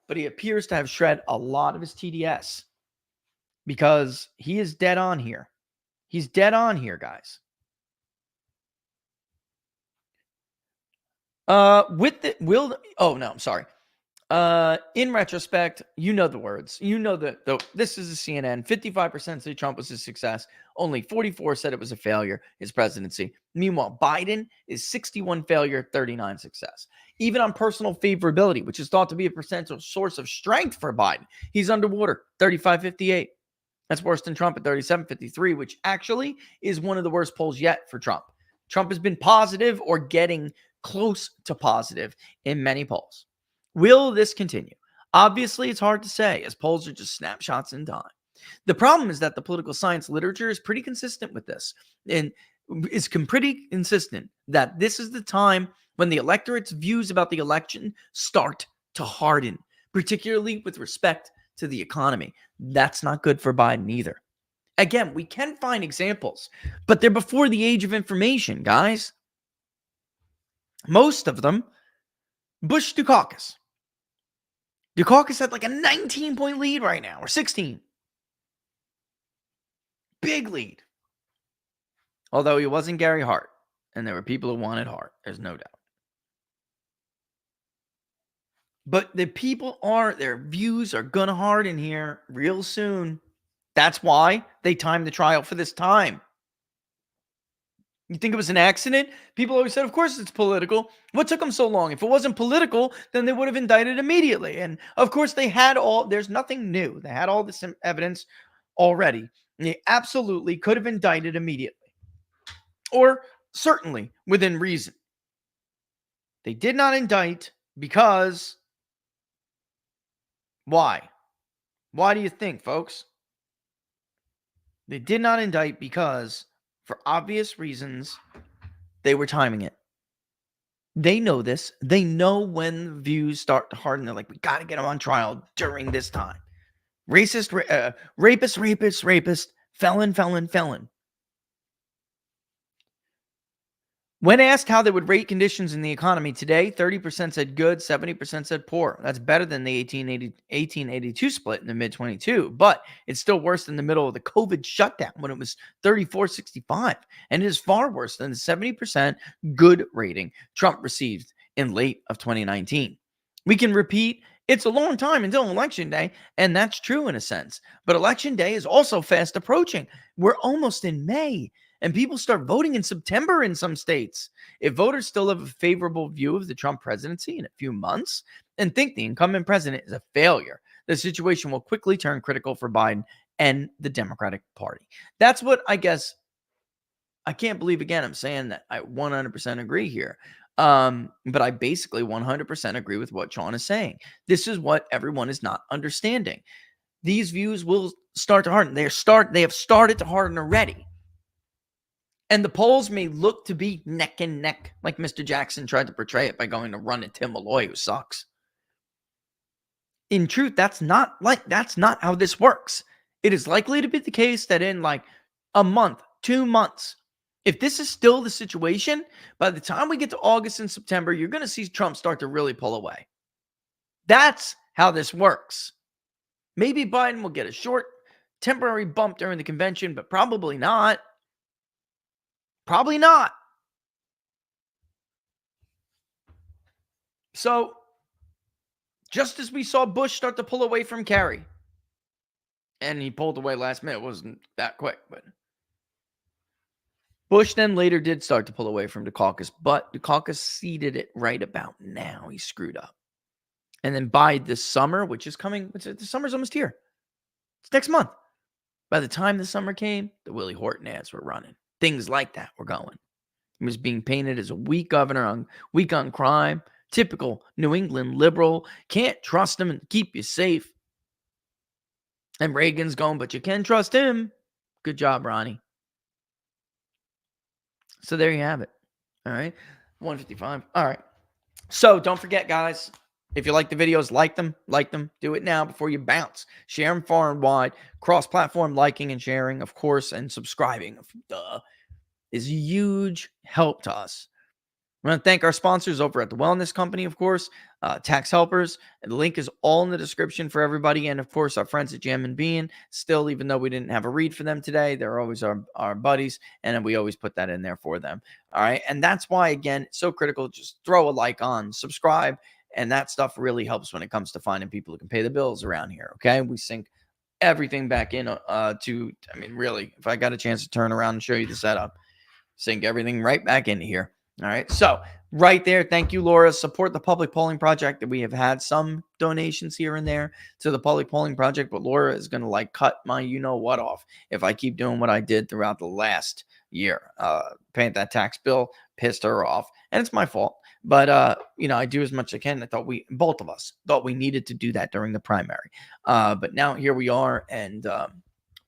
but he appears to have shed a lot of his TDS because he is dead on here. He's dead on here, guys. In retrospect, you know the words. You know that this is a CNN. 55% say Trump was a success. Only 44 said it was a failure, his presidency. Meanwhile, Biden is 61 failure, 39 success. Even on personal favorability, which is thought to be a potential source of strength for Biden, he's underwater, 35-58. That's worse than Trump at 37-53, which actually is one of the worst polls yet for Trump. Trump has been positive or getting close to positive in many polls. Will this continue? Obviously, it's hard to say, as polls are just snapshots in time. The problem is that the political science literature is pretty consistent with this, and is pretty consistent that this is the time when the electorate's views about the election start to harden, particularly with respect to the economy. That's not good for Biden either. Again, we can find examples, but they're before the age of information, guys. Most of them, Bush Dukakis. Dukakis had like a 19-point lead right now, or 16. Big lead. Although he wasn't Gary Hart, and there were people who wanted Hart, there's no doubt. But the people their views are going to harden here real soon. That's why they timed the trial for this time. You think it was an accident? People always said, of course it's political. What took them so long? If it wasn't political, then they would have indicted immediately. And of course they had there's nothing new. They had all this evidence already. And they absolutely could have indicted immediately. Or certainly within reason. They did not indict because... Why? Why do you think, folks? They did not indict because, for obvious reasons, they were timing it. They know this. They know when views start to harden. They're like, we got to get them on trial during this time. Racist, rapist, felon. When asked how they would rate conditions in the economy today, 30% said good, 70% said poor. That's better than the 1882 split in the mid-22, but it's still worse than the middle of the COVID shutdown when it was 34-65, and it is far worse than the 70% good rating Trump received in late of 2019. We can repeat, it's a long time until Election Day, and that's true in a sense, but Election Day is also fast approaching. We're almost in May. And people start voting in September in some states. If voters still have a favorable view of the Trump presidency in a few months and think the incumbent president is a failure, the situation will quickly turn critical for Biden and the Democratic Party. That's what I guess. I can't believe, again, I'm saying that I 100% agree here. But I basically 100% agree with what Sean is saying. This is what everyone is not understanding. These views will start to harden. They have started to harden already. And the polls may look to be neck and neck, like Mr. Jackson tried to portray it by going to run at Tim Malloy, who sucks. In truth, that's not how this works. It is likely to be the case that in like a month, 2 months, if this is still the situation, by the time we get to August and September, you're going to see Trump start to really pull away. That's how this works. Maybe Biden will get a short, temporary bump during the convention, but probably not. Probably not. So, just as we saw Bush start to pull away from Kerry, and he pulled away last minute, it wasn't that quick, but Bush then later did start to pull away from Dukakis, but Dukakis ceded it right about now. He screwed up. And then by this summer, which is coming, the summer's almost here. It's next month. By the time the summer came, the Willie Horton ads were running. Things like that were going. He was being painted as a weak governor, weak on crime, typical New England liberal. Can't trust him and keep you safe. And Reagan's going, but you can trust him. Good job, Ronnie. So there you have it. All right. 155. All right. So don't forget, guys, if you like the videos, like them. Do it now before you bounce. Share them far and wide. Cross-platform liking and sharing, of course, and subscribing, is a huge help to us. I want to thank our sponsors over at the Wellness Company, of course, Tax Helpers. And the link is all in the description for everybody. And, of course, our friends at Jam and Bean. Still, even though we didn't have a read for them today, they're always our buddies. And we always put that in there for them. All right. And that's why, again, it's so critical. Just throw a like on, subscribe. And that stuff really helps when it comes to finding people who can pay the bills around here. Okay. We sync everything back in really, if I got a chance to turn around and show you the setup, sync everything right back into here. All right. So right there. Thank you, Laura. Support the Public Polling Project. That we have had some donations here and there to the Public Polling Project, but Laura is going to cut my you-know-what off if I keep doing what I did throughout the last year. Paying that tax bill pissed her off, and it's my fault. But I do as much as I can. I thought both of us thought we needed to do that during the primary. But now here we are, and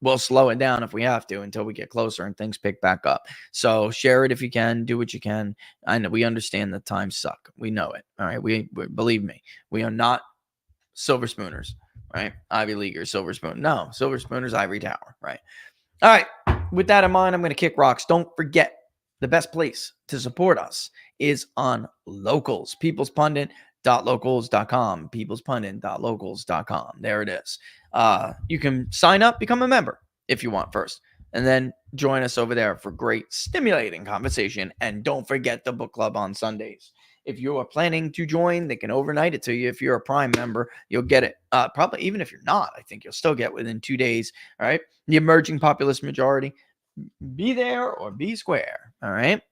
we'll slow it down if we have to until we get closer and things pick back up. So share it if you can, do what you can. I know we understand that times suck. We know it. All right. We believe me, we are not silver spooners, right? Ivy Leaguers, silver spoon. No, silver spooners, ivory tower, right? All right. With that in mind, I'm going to kick rocks. Don't forget, the best place to support us is on Locals, peoplespundit.locals.com, peoplespundit.locals.com. There it is. You can sign up, become a member if you want first, and then join us over there for great stimulating conversation. And don't forget the book club on Sundays. If you are planning to join, they can overnight it to you. If you're a Prime member, you'll get it. Probably even if you're not, I think you'll still get within 2 days. All right. The emerging populist majority. Be there or be square. All right.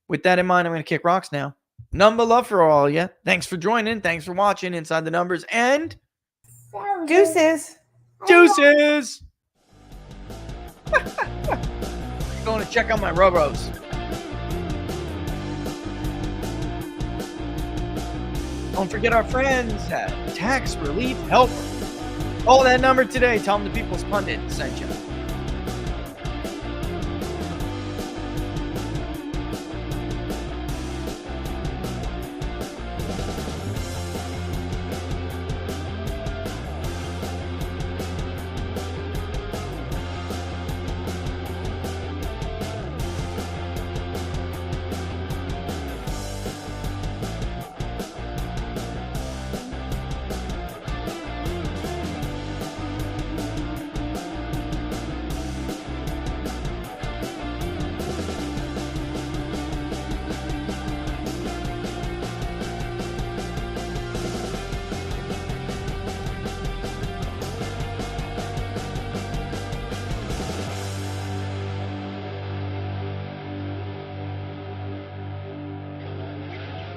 With that in mind, I'm going to kick rocks now. Number love for all of you. Thanks for joining. Thanks for watching Inside the Numbers. And Deuces. Deuces. Going to check out my Robos. Don't forget our friends at Tax Relief Helper. Call that number today. Tell them the People's Pundit sent you.